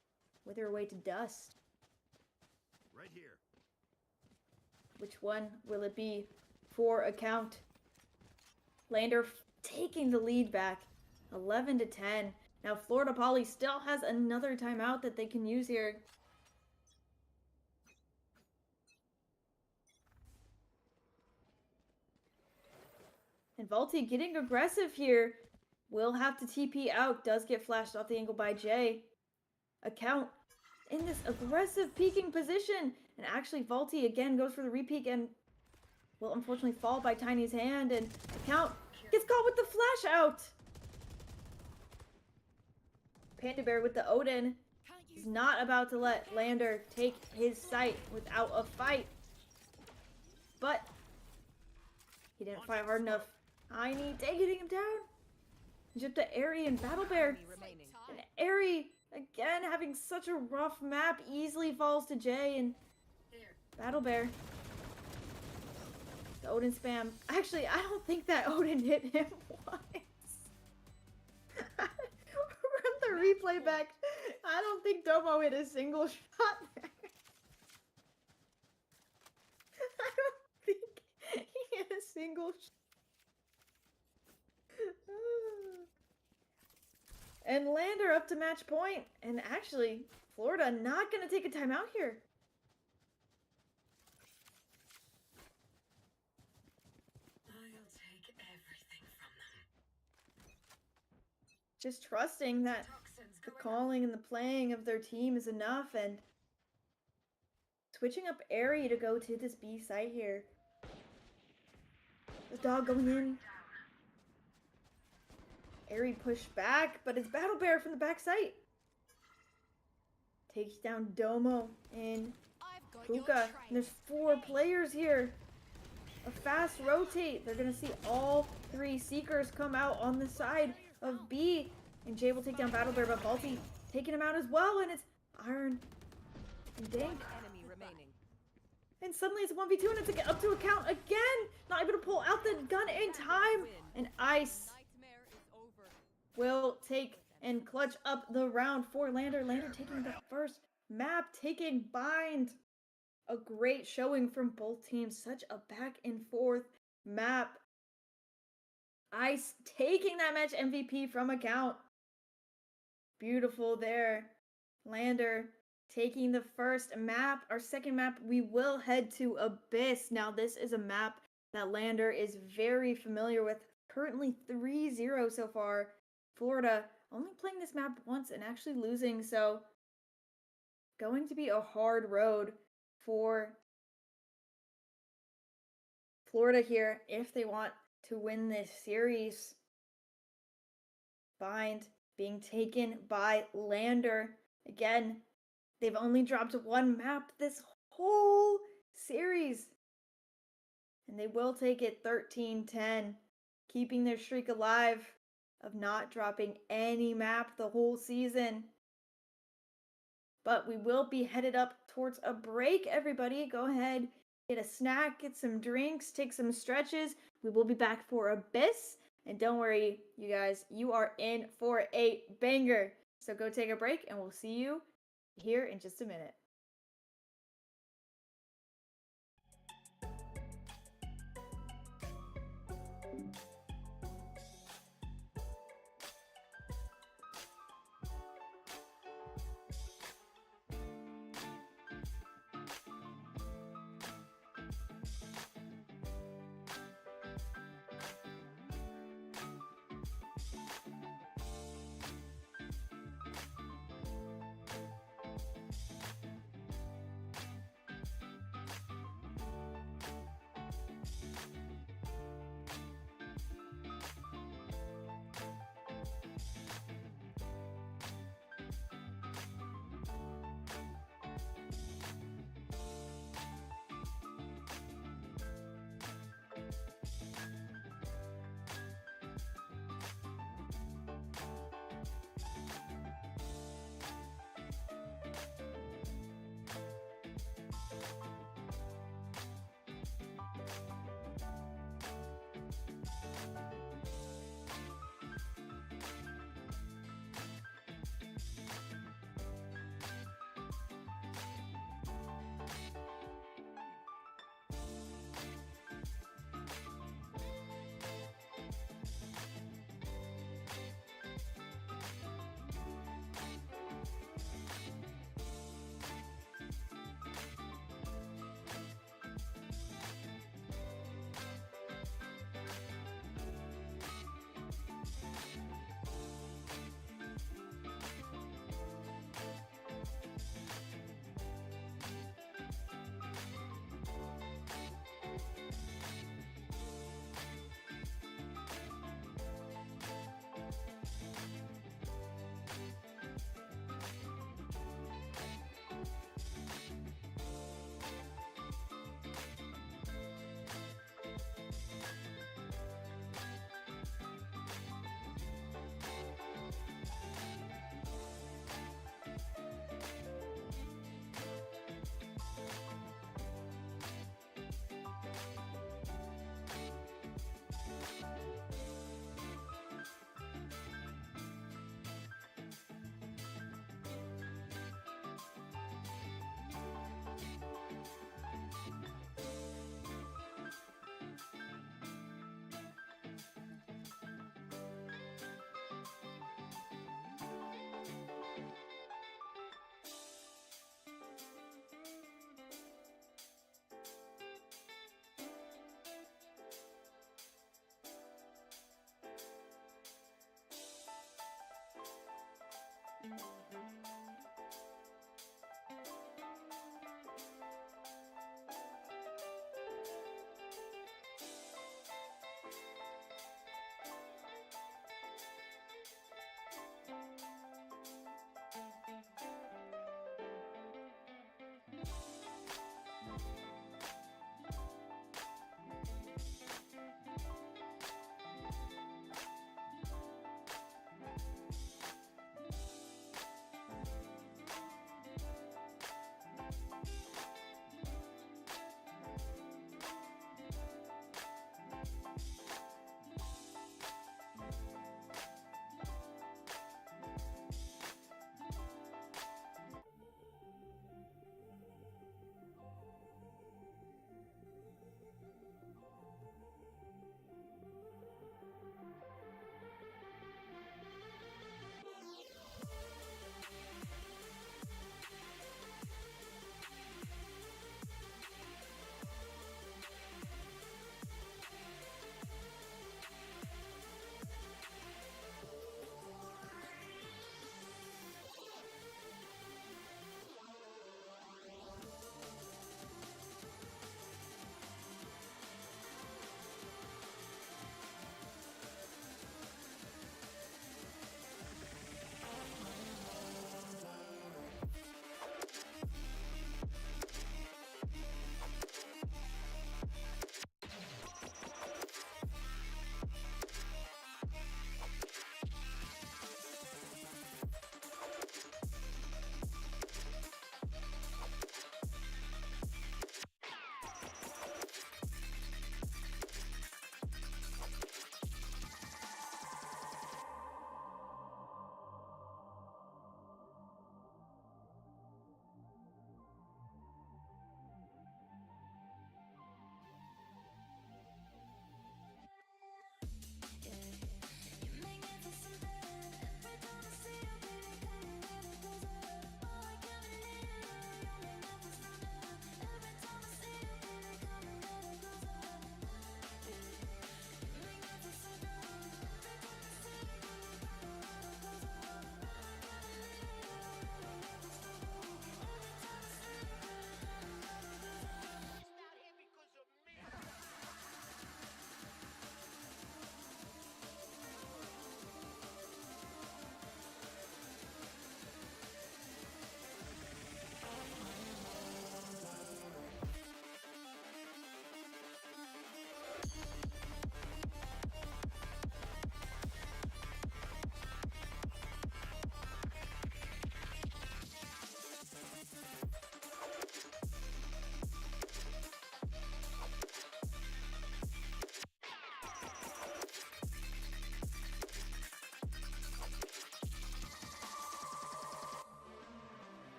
wither away to dust. Right here. Which one will it be for a count? Lander taking the lead back, 11 to 10. Now Florida Poly still has another timeout that they can use here. And Vaulty getting aggressive here. Will have to TP out. Does get flashed off the angle by Jay. Account in this aggressive peeking position. And actually Vaulty again goes for the repeak and will unfortunately fall by Tiny's hand. And Account gets caught with the flash out. Panda Bear with the Odin. He's not about to let Lander take his sight without a fight. But he didn't fight hard enough. Tiny getting him down. Just to Airy and Battle Bear. Enemy remaining. And Airy, again, having such a rough map, easily falls to Jay and Battle Bear. The Odin spam. Actually, I don't think that Odin hit him once. Run the replay back. I don't think Domo hit a single shot there. I don't think he hit a single shot. And Lander up to match point. And actually, Florida not going to take a timeout here. I'll take everything from them. Just trusting that the calling and the playing of their team is enough, and switching up Airy to go to this B site here. The dog going in. Airy pushed back, but it's Battle Bear from the back site. Takes down Domo and I've got your Puka. And there's 4 players here. A fast rotate. They're going to see all 3 Seekers come out on the side of B. And Jay will take down Battle Bear, but Balti taking him out as well. And it's Iron and Dank. Enemy remaining. And suddenly it's 1v2 and it's up to a count again. Not able to pull out the gun in time. And Ice Nightmare is over. will take and clutch up the round for Lander. Lander taking the first map, taking Bind. A great showing from both teams. Such a back and forth map. Ice taking that match MVP from Account. Beautiful there. Lander taking the first map. Our second map, we will head to Abyss. Now, this is a map that Lander is very familiar with. Currently 3-0 so far. Florida only playing this map once and actually losing. So, going to be a hard road for Florida here if they want to win this series. Bind being taken by Lander. Again, they've only dropped 1 map this whole series. And they will take it 13-10, keeping their streak alive of not dropping any map the whole season. But we will be headed up towards a break, everybody. Go ahead, get a snack, get some drinks, take some stretches. We will be back for Abyss. And don't worry, you guys, you are in for a banger. So go take a break and we'll see you here in just a minute.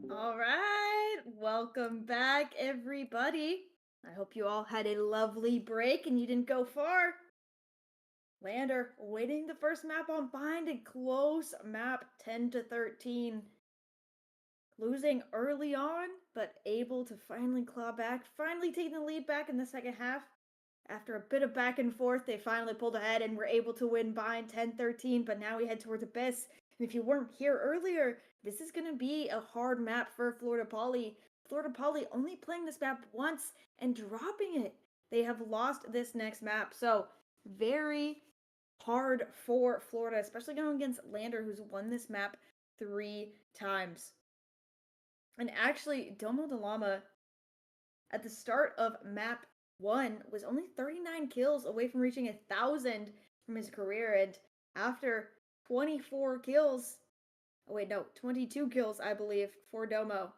All right, welcome back, everybody. I hope you all had a lovely break and you didn't go far. Lander winning the first map on bind and close map 10-13. Losing early on, but able to finally claw back, finally taking the lead back in the second half. After a bit of back and forth, they finally pulled ahead and were able to win bind 10-13, but now we head towards Abyss. And if you weren't here earlier, this is going to be a hard map for Florida Poly. Florida Poly only playing this map once and dropping it. They have lost this next map, so very hard for Florida, especially going against Lander, who's won this map 3 times. And actually, Domo the Llama, at the start of map 1, was only 39 kills away from reaching 1,000 from his career. And after 24 kills, 22 kills, I believe, for Domo,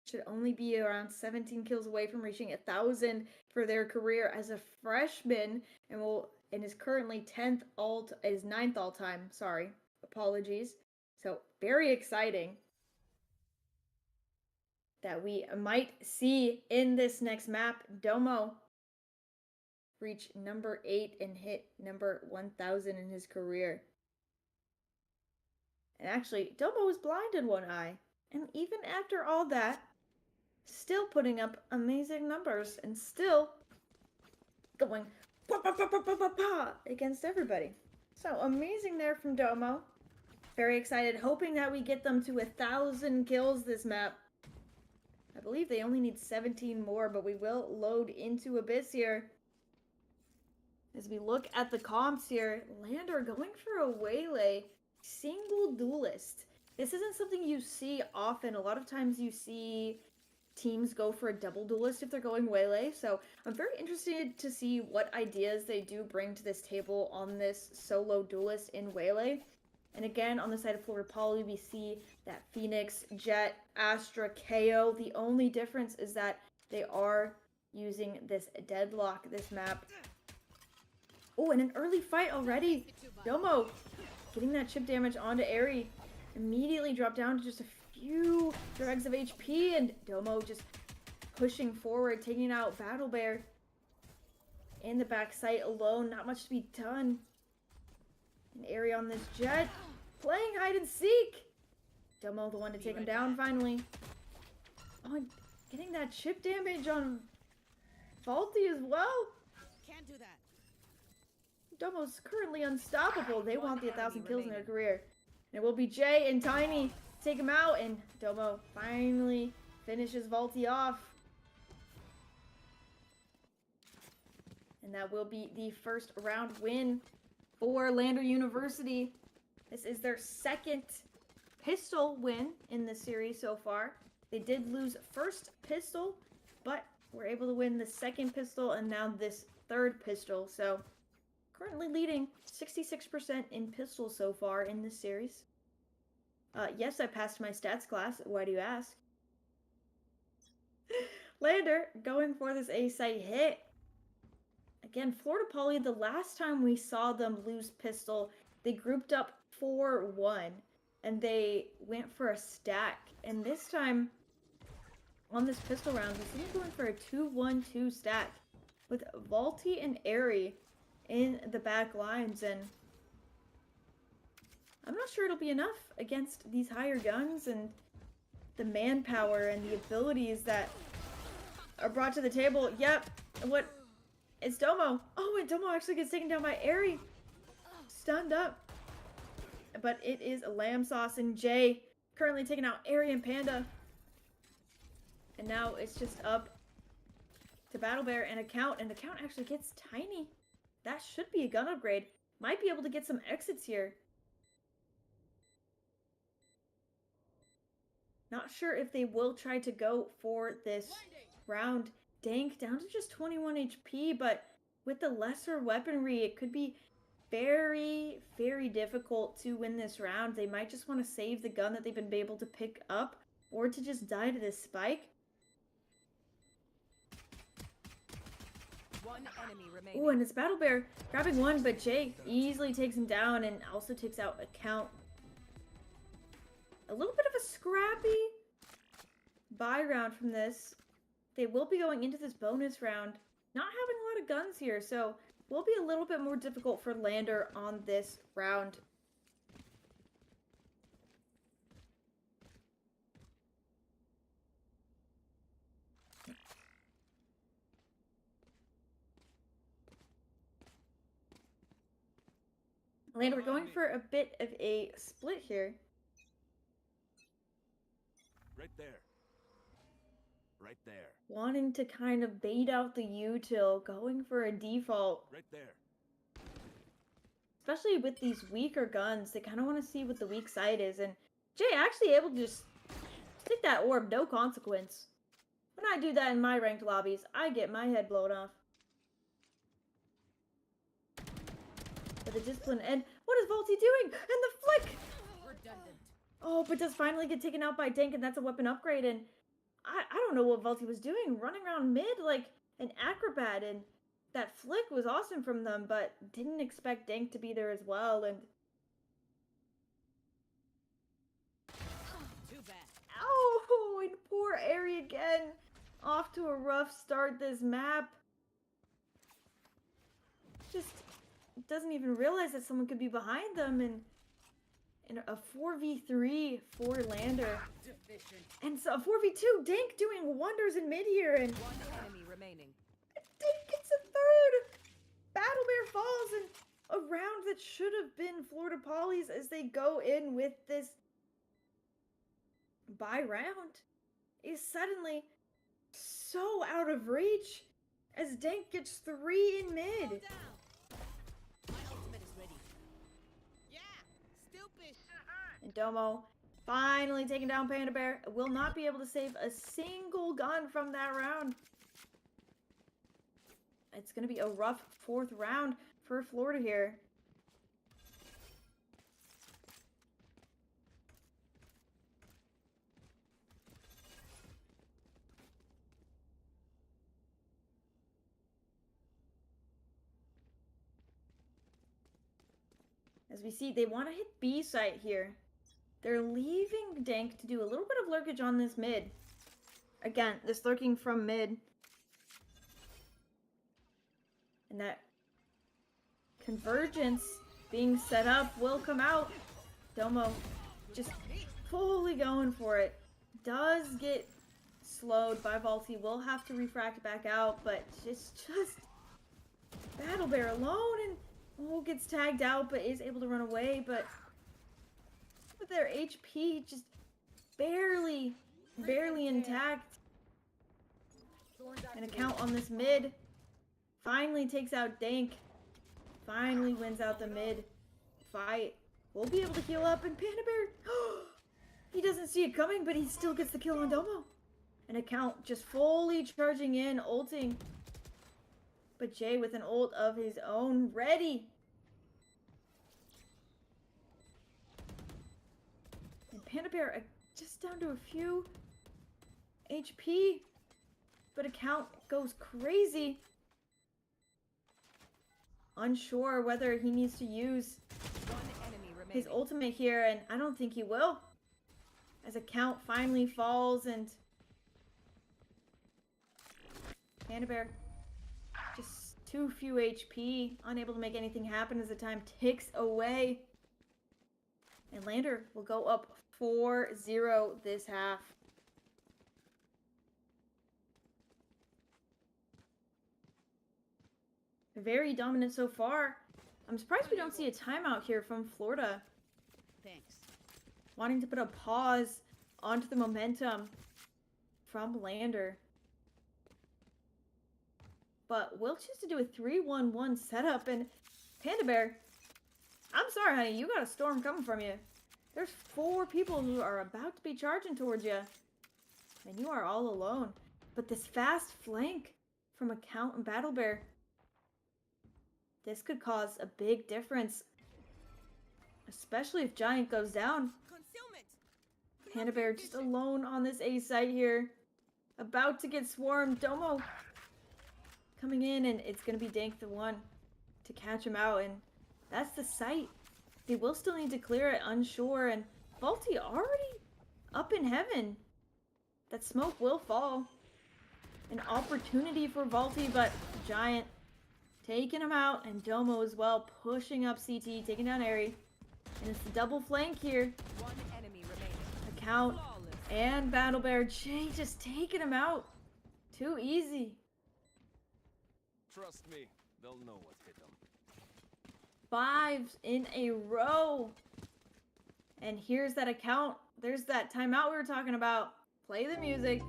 should only be around 17 kills away from reaching 1,000 for their career as a freshman, and is currently 9th all time. Sorry, apologies. So very exciting that we might see in this next map Domo reach number 8 and hit number 1,000 in his career. And actually, Domo was blind in one eye, and even after all that, still putting up amazing numbers and still going against everybody. So amazing there from Domo. Very excited, hoping that we get them to 1,000 kills this map. I believe they only need 17 more, but we will load into Abyss here. As we look at the comps here, Lander going for a Waylay single duelist. This isn't something you see often. A lot of times you see teams go for a double duelist if they're going Waylay. So I'm very interested to see what ideas they do bring to this table on this solo duelist in Waylay. And again, on the side of Florida Poly, we see that Phoenix, Jet, Astra, KO. The only difference is that they are using this deadlock, this map. Oh, and an early fight already. Domo getting that chip damage onto Airy. Immediately dropped down to just a few dregs of HP, and Domo just pushing forward, taking out Battle Bear. In the back site alone, not much to be done. An area on this Jet, playing hide and seek. Domo the one to take him down finally. Oh, and getting that chip damage on Faulty as well. Can't do that. Domo's currently unstoppable. They want the 1,000 kills in their career. And it will be Jay and Tiny to take him out, and Domo finally finishes Vaulty off. And that will be the first round win for Lander University. This is their second pistol win in the series so far. They did lose first pistol, but were able to win the second pistol and now this third pistol. So currently leading 66% in pistols so far in this series. Yes, I passed my stats class. Why do you ask? Lander going for this A-site hit. Again, Florida Poly, the last time we saw them lose pistol, they grouped up 4-1, and they went for a stack. And this time, on this pistol round, we see them going for a 2-1-2 stack with Vaulty and Airy in the back lines. And I'm not sure it'll be enough against these higher guns and the manpower and the abilities that are brought to the table. Yep, it's Domo. Oh, and Domo actually gets taken down by Airy. Stunned up. But it is Lamb Sauce and Jay currently taking out Airy and Panda. And now it's just up to Battle Bear and Account. And Account actually gets Tiny. That should be a gun upgrade. Might be able to get some exits here. Not sure if they will try to go for this round. Dank down to just 21 HP, but with the lesser weaponry, it could be very, very difficult to win this round. They might just want to save the gun that they've been able to pick up, or to just die to this spike. One enemy remaining. Oh, and it's Battle Bear grabbing one, but Jay easily takes him down and also takes out Account. A little bit of a scrappy buy round from this. They will be going into this bonus round, not having a lot of guns here, so will be a little bit more difficult for Lander on this round. Lander, we're going for a bit of a split here. Right there. Right there. Wanting to kind of bait out the util, going for a default. Right there. Especially with these weaker guns, they kind of want to see what the weak side is. And Jay actually able to just stick that orb, no consequence. When I do that in my ranked lobbies, I get my head blown off. But the discipline, and what is Volty doing? And the flick! Redundant. Oh, but does finally get taken out by Dank, and that's a weapon upgrade. And I don't know what Volty was doing, running around mid like an acrobat. And that flick was awesome from them, but didn't expect Dank to be there as well. And Too bad. oh, and poor Airy again. Off to a rough start this map. Just doesn't even realize that someone could be behind them, and a 4v3 for Lander. Deficient. And so a 4v2, Dank doing wonders in mid here, and One enemy remaining. Dank gets a third! Battle Bear falls, and a round that should have been Florida Polly's as they go in with this buy round is suddenly so out of reach as Dank gets 3 in mid. Down. My ultimate is ready. Yeah, stupid. And Domo finally taking down Panda Bear. Will not be able to save a single gun from that round. It's going to be a rough 4th round for Florida here. As we see, they want to hit B site here. They're leaving Dank to do a little bit of lurkage on this mid. Again, this lurking from mid. And that convergence being set up will come out. Domo just fully going for it. Does get slowed by Volty. Will have to refract back out, but just Battle Bear alone, and gets tagged out but is able to run away. But with their HP just barely intact. An account on this mid. Finally takes out Dank. Finally wins out the mid fight. We'll be able to heal up, and Panda Bear, he doesn't see it coming, but he still gets the kill on Domo. An account just fully charging in, ulting. But Jay with an ult of his own ready. And Panda Bear just down to a few HP. But account goes crazy. Unsure whether he needs to use One enemy remaining. his ultimate here, and I don't think he will. As account finally falls, and Panda Bear just too few HP, unable to make anything happen as the time ticks away. And Lander will go up 4-0 this half. Very dominant so far. I'm surprised we don't see a timeout here from Florida. Thanks. Wanting to put a pause onto the momentum from Lander. But we'll choose to do a 3-1-1 setup, and Panda Bear, I'm sorry, honey, you got a storm coming from you. There's 4 people who are about to be charging towards you, and you are all alone. But this fast flank from Account and Battle Bear, this could cause a big difference, especially if Giant goes down. Concealment. Panda Bear just alone on this A site here, about to get swarmed. Domo coming in, and it's going to be Dank the one to catch him out, and that's the site. They will still need to clear it, unsure, and Volty already up in heaven. That smoke will fall. An opportunity for Vaulty, but Giant taking him out, and Domo as well, pushing up CT, taking down Airy. And it's the double flank here. One enemy remaining. Account Flawless. and Battle Bear. Jay just taking him out. Too easy. Trust me, they'll know what hit them. 5 in a row. And here's that account. There's that timeout we were talking about. Play the music.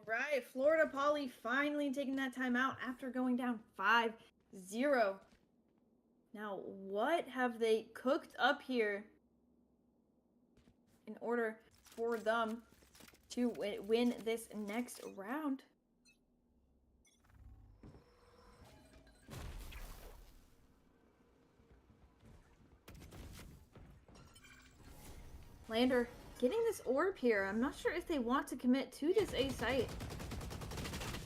Alright, Florida Poly finally taking that timeout after going down 5-0. Now, what have they cooked up here in order for them to win this next round? Lander getting this orb here. I'm not sure if they want to commit to this A site.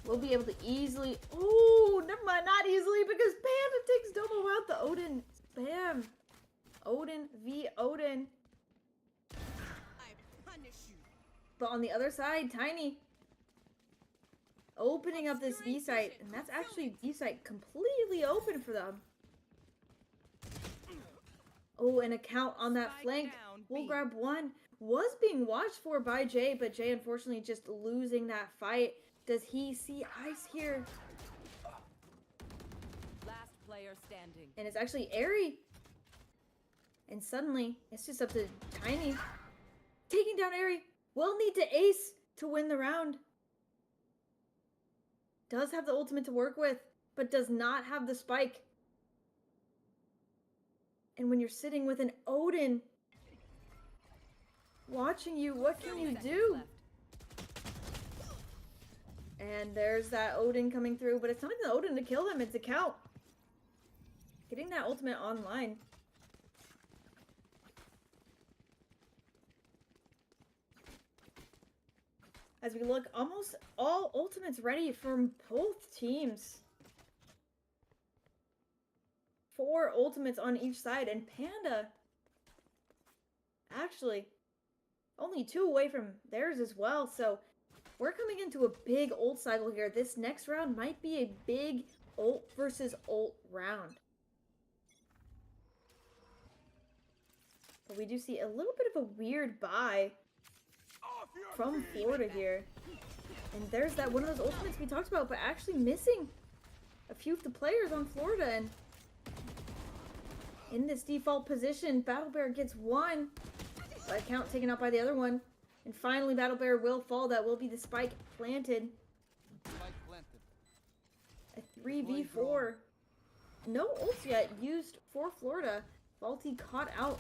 We'll be able to easily... Oh, never mind, not easily, because Panda takes Domo out. The Odin. Bam. Odin v. Odin. I punish you. But on the other side, Tiny opening up this B site, and that's actually B site completely open for them. Oh, an account on that Spike flank. down, We'll B. grab one. Was being watched for by Jay, but Jay unfortunately just losing that fight. Does he see ice here? Last player standing. And it's actually Airy. And suddenly, it's just up to Tiny. Taking down Airy. Will need to ace to win the round. Does have the ultimate to work with, but does not have the spike. And when you're sitting with an Odin watching you, what can you do? Left. And there's that Odin coming through, but it's not even the Odin to kill him, it's a count. Getting that ultimate online. As we look, almost all ultimates ready from both teams. 4 ultimates on each side, and Panda actually only 2 away from theirs as well, so we're coming into a big ult cycle here. This next round might be a big ult versus ult round. But we do see a little bit of a weird buy from Florida here. And there's that one of those ultimates we talked about, but actually missing a few of the players on Florida. And in this default position, Battle Bear gets one. But account taken out by the other one. And finally, Battle Bear will fall. That will be the spike planted. A 3v4. No ults yet used for Florida. Vaulty caught out.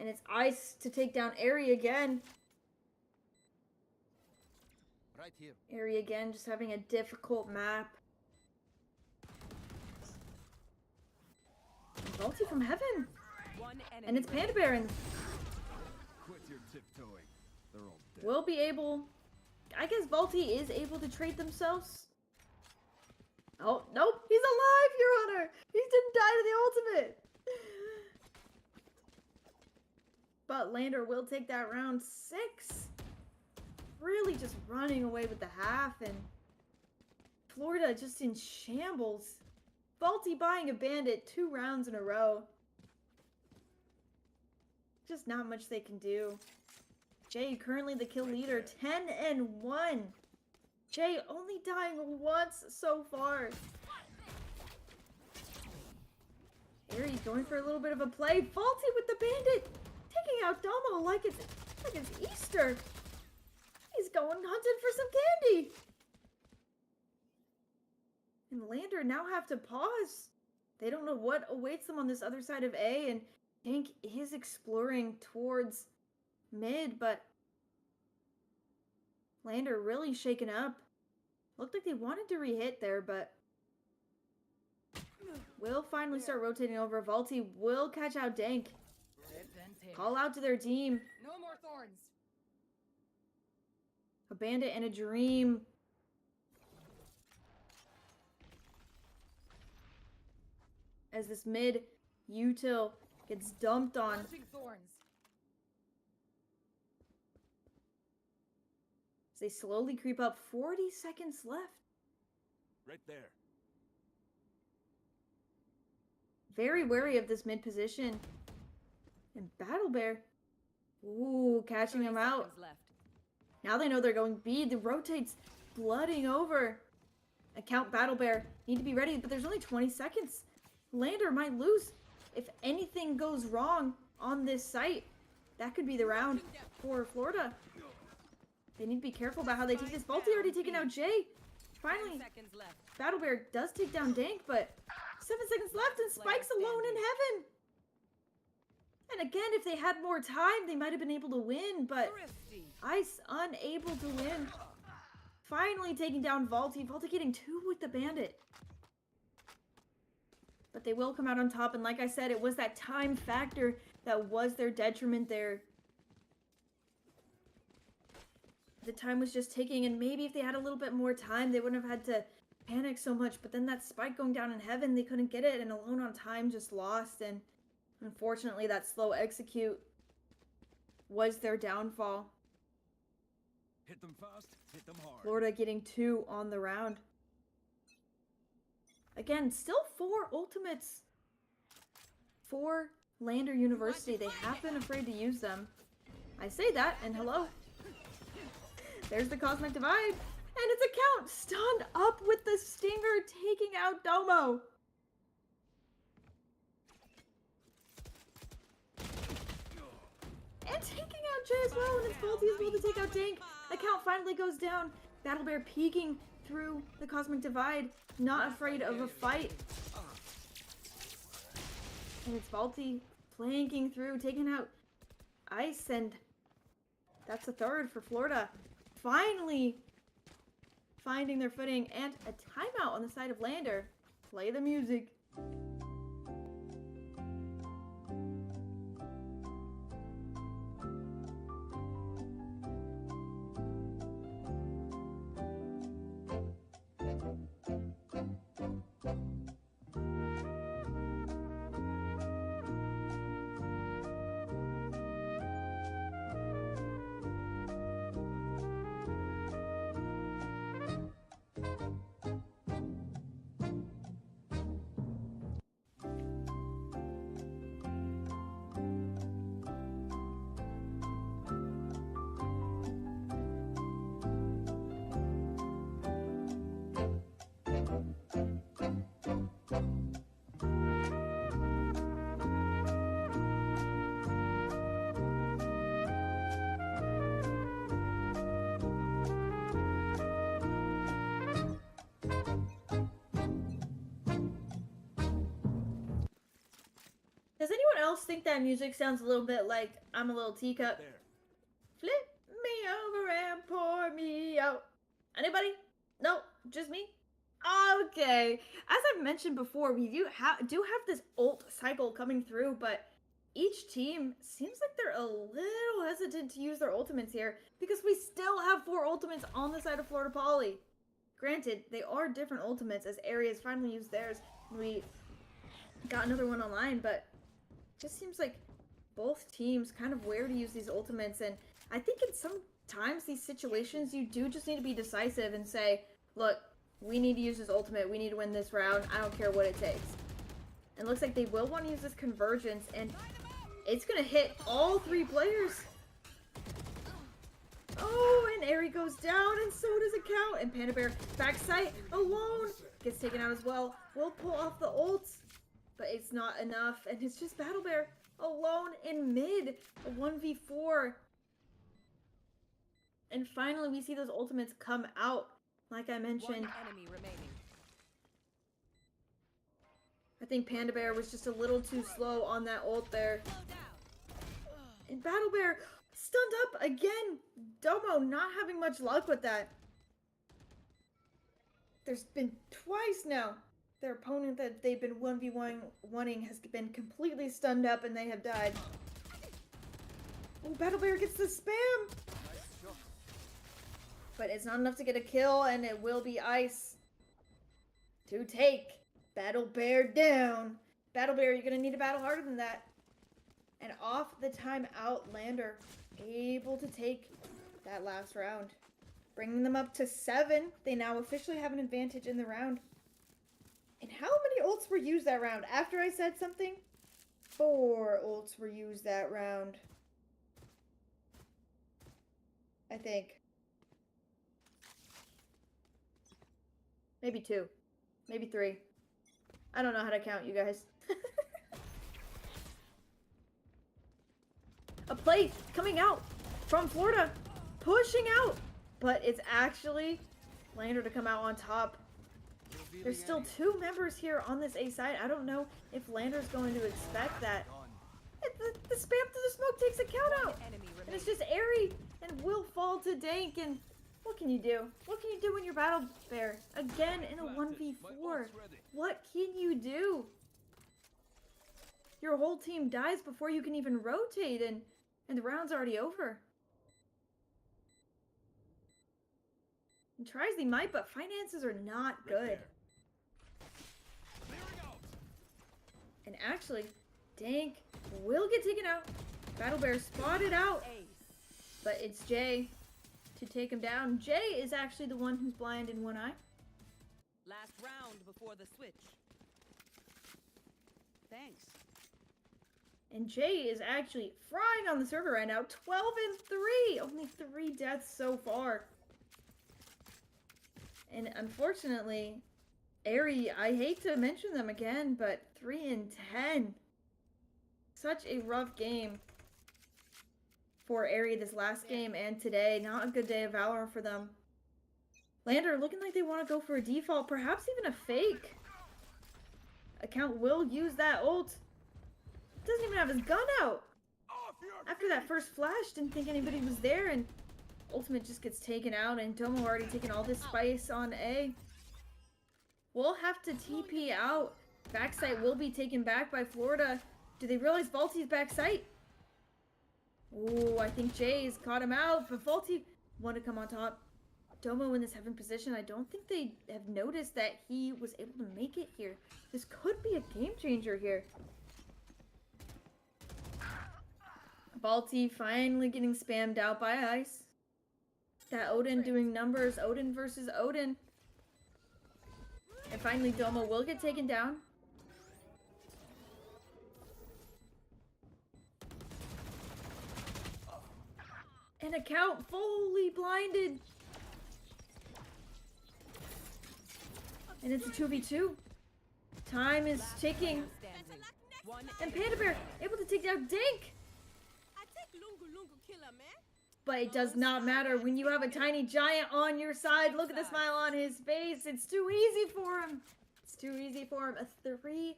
And it's Ice to take down Airy again. Right here. Airy again, just having a difficult map. Vaulty from heaven. One enemy And it's Panda Bear. And Quit your tiptoeing. They're all dead. we'll be able... I guess Vaulty is able to trade themselves. Oh, nope. He's alive, Your Honor. He didn't die to the ultimate. But Lander will take that round 6. Really just running away with the half. And Florida just in shambles. Vaulty buying a bandit 2 rounds in a row. Just not much they can do. Jay currently the kill leader, 10-1. Jay only dying once so far. Harry going for a little bit of a play. Faulty with the bandit, taking out Domo like it's Easter. He's going hunting for some candy. And Lander now have to pause. They don't know what awaits them on this other side of A, and Tank is exploring towards mid, but Lander really shaken up. Looked like they wanted to re-hit there, but will finally start rotating over. Vaulty will catch out Dank. Call out to their team. No more thorns. A bandit and a dream. As this mid util gets dumped on. Thorns. As they slowly creep up. 40 seconds left. Right there. Very wary of this mid position. And Battle Bear. Ooh, catching him out. Left. Now they know they're going B. The rotates blooding over. Account Battle Bear. Need to be ready, but there's only 20 seconds. Lander might lose. If anything goes wrong on this site, that could be the round for Florida. They need to be careful about how they take this. Vaulty already taken out Jay. Finally, Seconds left. Battle Bear does take down Dank, but 7 seconds left and Spike's alone in heaven. And again, if they had more time, they might have been able to win, but Thrifty. Ice unable to win. Finally taking down Vaulty. Vaulty getting 2 with the bandit. But they will come out on top, and like I said, it was that time factor that was their detriment there. The time was just ticking, and maybe if they had a little bit more time, they wouldn't have had to panic so much. But then that Spike going down in heaven, they couldn't get it, and alone on time just lost. And unfortunately, that slow execute was their downfall. Hit them fast, hit them hard. Florida getting 2 on the round. Again, still 4 ultimates for Lander University. They have been afraid to use them. I say that, and hello. There's the Cosmic Divide. And it's Account stunned up with the Stinger, taking out Domo. And taking out Jay as well, and it's Vaulty as well to take out Dank. Account finally goes down. Battle Bear peeking through the Cosmic Divide, not afraid of a fight. And it's Vaulty flanking through, taking out Ice, and that's a third for Florida. Finally finding their footing, and a timeout on the side of Lander. Play the music. Does anyone else think that music sounds a little bit like I'm a Little Teacup? There. Flip me over and pour me out. Anybody? No, just me? Okay. As I've mentioned before, we do have this ult cycle coming through, but each team seems like they're a little hesitant to use their ultimates here because we still have 4 ultimates on the side of Florida Poly. Granted, they are different ultimates as Areas finally used theirs. We got another one online, but it just seems like both teams kind of where to use these ultimates, and I think in sometimes these situations you do just need to be decisive and say, look, we need to use this ultimate, we need to win this round, I don't care what it takes. And it looks like they will want to use this convergence, and it's going to hit all 3 players. Oh, and Airy goes down, and so does Account. And Panda Bear backside alone gets taken out as well. Will pull off the ults, but it's not enough. And it's just Battle Bear alone in mid. A 1v4. And finally, we see those ultimates come out. Like I mentioned, One enemy remaining. I think Panda Bear was just a little too slow on that ult there. And Battle Bear stunned up again. Domo not having much luck with that. There's been twice now. Their opponent that they've been 1v1ing has been completely stunned up and they have died. Oh, Battle Bear gets the spam. But it's not enough to get a kill, and it will be Ice to take Battle Bear down. Battle Bear, you're going to need to battle harder than that. And off the timeout, Lander able to take that last round. Bringing them up to 7. They now officially have an advantage in the round. And how many ults were used that round? After I said something, 4 ults were used that round. I think. Maybe 2. Maybe 3. I don't know how to count, you guys. A play coming out from Florida. Pushing out. But it's actually Lander to come out on top. There's still 2 members here on this A side. I don't know if Lander's going to expect that. The spam through the smoke takes Account out. Enemy And it's remaining. just Airy and will fall to Dank. And what can you do? What can you do when you're Battle Bear? Again in a 1v4. What can you do? Your whole team dies before you can even rotate and the round's already over. He tries the might, but finances are not good. And actually, Dank will get taken out. Battle Bear spotted out. Ace. But it's Jay to take him down. Jay is actually the one who's blind in one eye. Last round before the switch. Thanks. And Jay is actually frying on the server right now. 12 and 3. Only 3 deaths so far. And unfortunately, Airy, I hate to mention them again, but 3 and 10. Such a rough game for Airy this last game and today. Not a good day of Valorant for them. Lander looking like they want to go for a default, perhaps even a fake. Account will use that ult. Doesn't even have his gun out. After that first flash, didn't think anybody was there, and ultimate just gets taken out, and Domo already taken all this spice on A. We'll have to TP out. Backside will be taken back by Florida. Do they realize Vaulty's backside? Ooh, I think Jay's caught him out, but Vaulty wanted to come on top. Domo in the 7th position. I don't think they have noticed that he was able to make it here. This could be a game changer here. Vaulty finally getting spammed out by Ice. That Odin doing numbers. Odin versus Odin. And finally Domo will get taken down. And Account fully blinded. And it's a 2v2. Time is ticking. Standing. One And Panda Bear able to take down Dink. I take Lungu Lungu killer, man. But it does not matter when you have a tiny giant on your side. Look at the smile on his face. It's too easy for him. It's too easy for him. A 3-9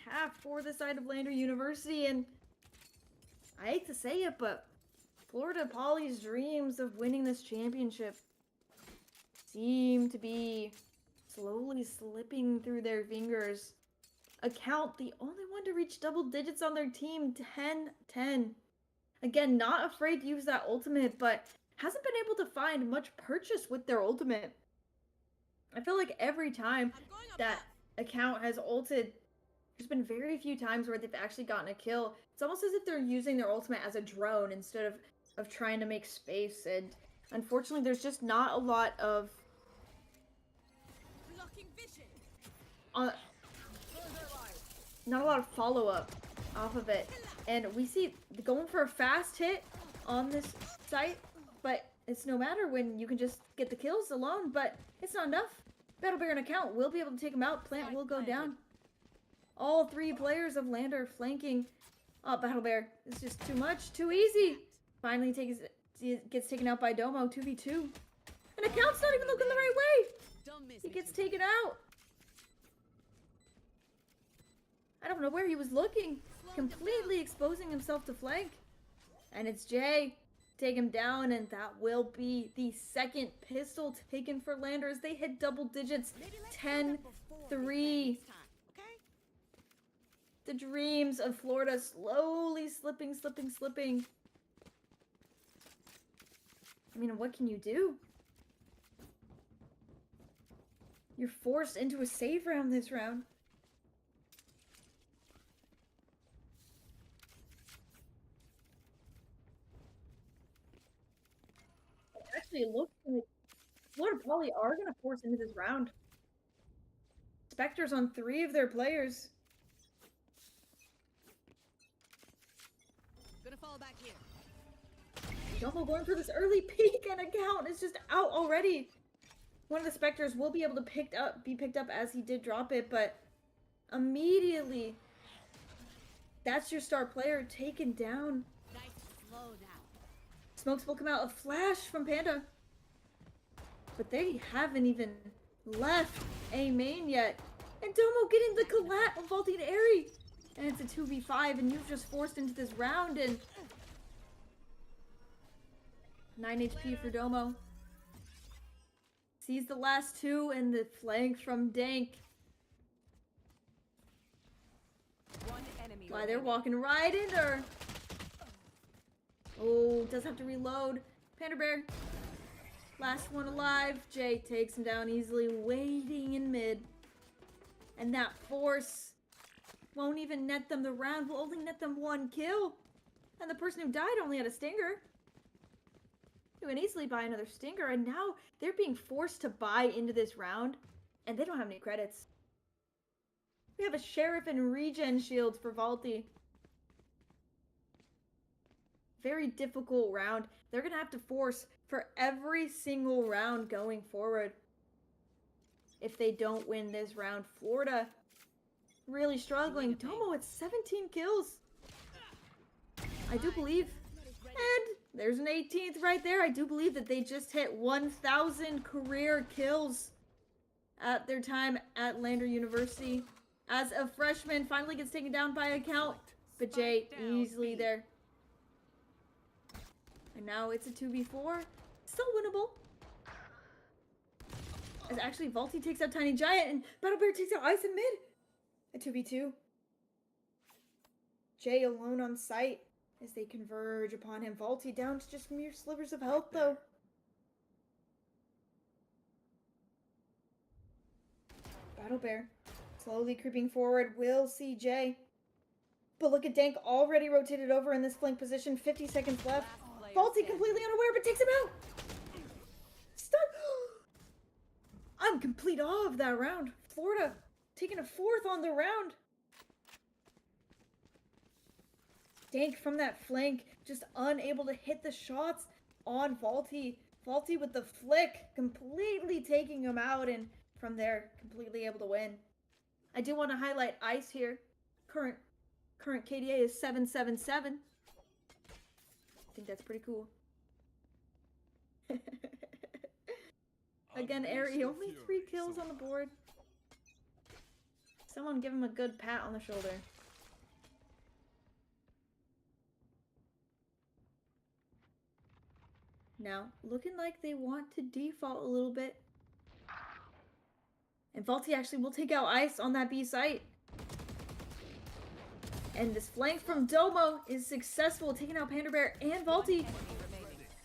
half for the side of Lander University. And I hate to say it, but Florida Poly's dreams of winning this championship seem to be slowly slipping through their fingers. Account, the only one to reach double digits on their team, 10-10. Again, not afraid to use that ultimate, but hasn't been able to find much purchase with their ultimate. I feel like every time that Account has ulted, there's been very few times where they've actually gotten a kill. It's almost as if they're using their ultimate as a drone instead of trying to make space. And unfortunately, there's just not a lot of Blocking vision. not a lot of follow-up off of it. And we see going for a fast hit on this site, but it's no matter when you can just get the kills alone, but it's not enough. Battle Bear and Account will be able to take him out. Plant will go down. All 3 players of Lander flanking. Oh, Battle Bear. It's just too much. Too easy. Finally gets taken out by Domo. 2v2. And Account's not even looking the right way. Don't miss He me, gets two. taken out. I don't know where he was looking. Completely exposing himself to flank. And it's Jay. Take him down, and that will be the second pistol taken for Lander as they hit double digits. Maybe let's do 10-3. that before we play next time, okay? The dreams of Florida slowly slipping. I mean, what can you do? You're forced into a save round this round. Actually, it looks like Florida Poly are going to force into this round. Spectres on 3 of their players. Gonna fall back here. Domo going for this early peek, and Account is just out already. One of the Spectres will be able to be picked up as he did drop it, but immediately, that's your star player taken down. Nice slow down. Smokes will come out. A flash from Panda. But they haven't even left A main yet. And Domo getting the collat of Vaulting to Airy. And it's a 2v5, and you've just forced into this round, and 9 HP for Domo. Sees the last 2, and the flank from Dank. One enemy. Why, they're remaining. walking right into her. Oh, does have to reload. Panda Bear. Last one alive. Jay takes him down easily, waiting in mid. And that force won't even net them the round. Will only net them 1 kill. And the person who died only had a stinger. You can easily buy another stinger, and now they're being forced to buy into this round, and they don't have any credits. We have a Sheriff and Regen shields for Vaulty. Very difficult round. They're going to have to force for every single round going forward. If they don't win this round, Florida really struggling. Domo at 17 kills. I do believe. And there's an 18th right there. I do believe that they just hit 1,000 career kills at their time at Lander University. As a freshman, finally gets taken down by Account. But Jay easily there. And now it's a 2v4. Still winnable. As actually Vaulty takes out Tiny Giant and Battle Bear takes out Ice in mid. A 2v2. Jay alone on site as they converge upon him. Vaulty down to just mere slivers of health though. Battle Bear slowly creeping forward. Will see Jay. But look at Dank already rotated over in this flank position. 50 seconds left. Vaulty completely unaware but takes him out. Stun. I'm complete awe of that round. Florida taking a 4th on the round. Dank from that flank, just unable to hit the shots on Vaulty. Vaulty with the flick, completely taking him out, and from there, completely able to win. I do want to highlight Ice here. Current KDA is 777. I think that's pretty cool. Again, Airy, only 3 kills on the board. Someone give him a good pat on the shoulder. Now, looking like they want to default a little bit. And Vaulty actually will take out Ice on that B site. And this flank from Domo is successful, taking out Panda Bear and Vaulty. And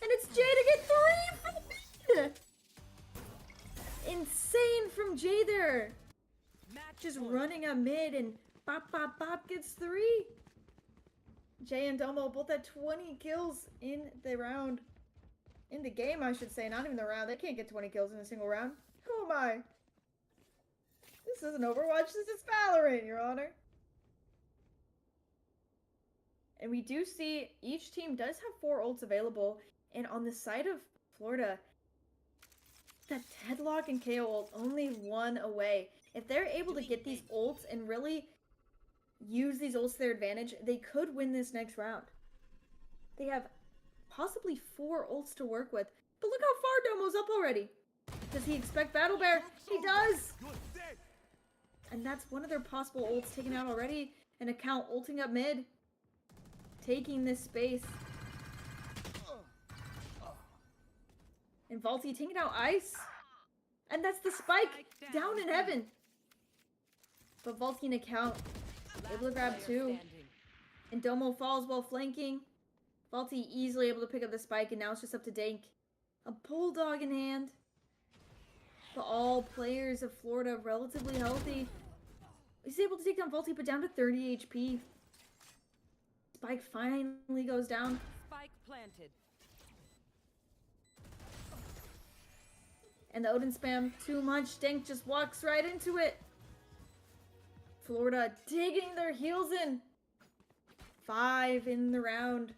it's Jay to get 3 from mid! Insane from Jay there. Just running a mid and bop bop bop gets 3. Jay and Domo both had 20 kills in the round. In the game, I should say, not even the round. They can't get 20 kills in a single round. Who am I? This isn't Overwatch, this is Valorant, Your Honor. And we do see each team does have 4 ults available. And on the side of Florida, that Deadlock and KO ult only one away. If they're able to get these ults and really use these ults to their advantage, they could win this next round. They have possibly 4 ults to work with. But look how far Domo's up already. Does he expect Battle Bear? He does! And that's one of their possible ults taken out already. An account ulting up mid. Taking this space. And Vaulty taking out Ice. And that's the spike down in heaven. But Vaulty and account able to grab 2. And Domo falls while flanking. Vaulty easily able to pick up the spike, and now it's just up to Dank. A bulldog in hand. But all players of Florida relatively healthy. He's able to take down Vaulty, but down to 30 HP. Spike finally goes down. Spike planted. And the Odin spam too much. Dank just walks right into it. Florida digging their heels in. 5 in the round.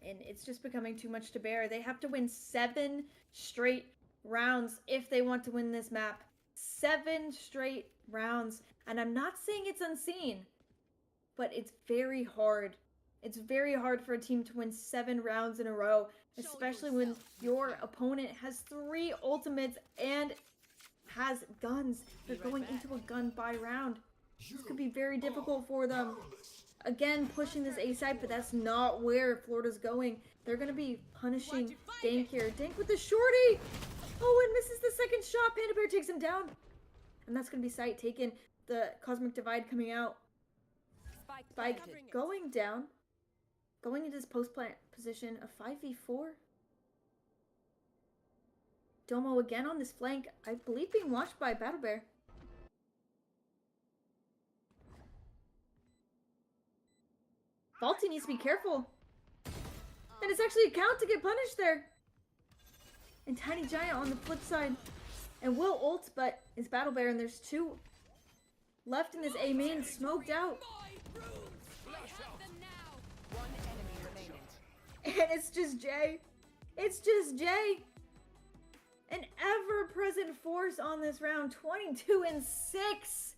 And it's just becoming too much to bear. They have to win 7 straight rounds if they want to win this map. 7 straight rounds. And I'm not saying it's unseen, but it's very hard. It's very hard for a team to win 7 rounds in a row, especially when your opponent has 3 ultimates and has guns. They're going into a gun by round. This could be very difficult for them. Again, pushing this A side, but that's not where Florida's going. They're going to be punishing Dank here. Dank with the shorty! Oh, and misses the second shot. Panda Bear takes him down. And that's going to be sight taken. The Cosmic Divide coming out. Spike going down. Going into this post-plant position, a 5v4. Domo again on this flank. I believe being watched by Battle Bear. Vaulty needs to be careful. And it's actually a count to get punished there. And Tiny Giant on the flip side. And will ult, but it's Battle Bear, and there's 2 left in this A main, smoked out. One enemy remaining. And it's just Jay. It's just Jay. An ever-present force on this round. 22-6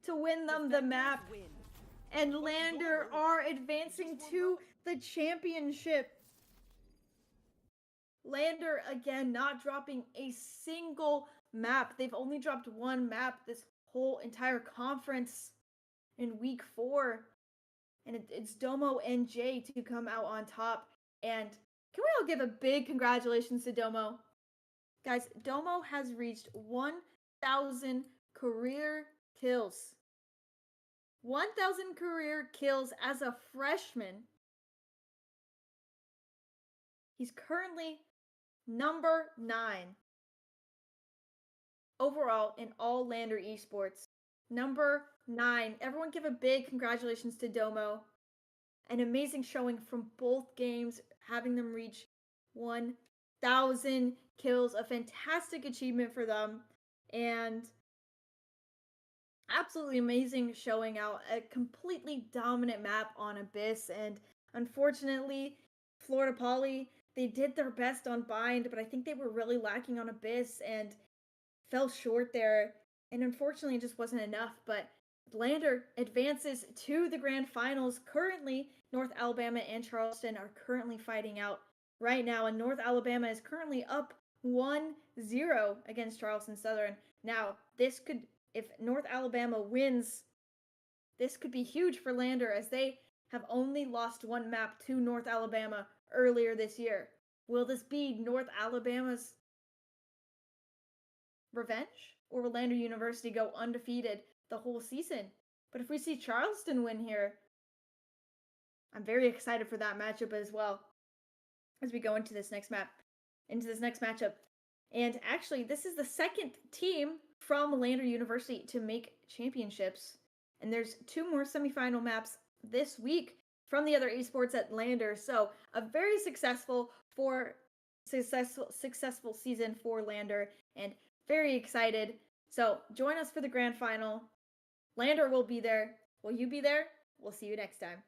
to win them the map. Win. And Lander are advancing to the championship. Lander, again, not dropping a single map. They've only dropped 1 map this whole entire conference in week 4. And it's Domo and Jay to come out on top. And can we all give a big congratulations to Domo? Guys, Domo has reached 1,000 career kills. 1,000 career kills as a freshman. He's currently number 9 overall in all Lander esports. Number 9. Everyone give a big congratulations to Domo. An amazing showing from both games, having them reach 1,000 kills. A fantastic achievement for them. And absolutely amazing showing out. A completely dominant map on Abyss. And unfortunately, Florida Poly, they did their best on Bind, but I think they were really lacking on Abyss and fell short there. And unfortunately, it just wasn't enough. But Lander advances to the grand finals. Currently, North Alabama and Charleston are currently fighting out right now. And North Alabama is currently up 1-0 against Charleston Southern. Now, this could, if North Alabama wins, this could be huge for Lander, as they have only lost 1 map to North Alabama earlier this year. Will this be North Alabama's revenge? Or will Lander University go undefeated the whole season? But if we see Charleston win here, I'm very excited for that matchup as well, as we go into this next matchup. And actually, this is the second team from Lander University to make championships. And there's 2 more semifinal maps this week from the other esports at Lander. So a very successful season for Lander, and very excited. So join us for the grand final. Lander will be there. Will you be there? We'll see you next time.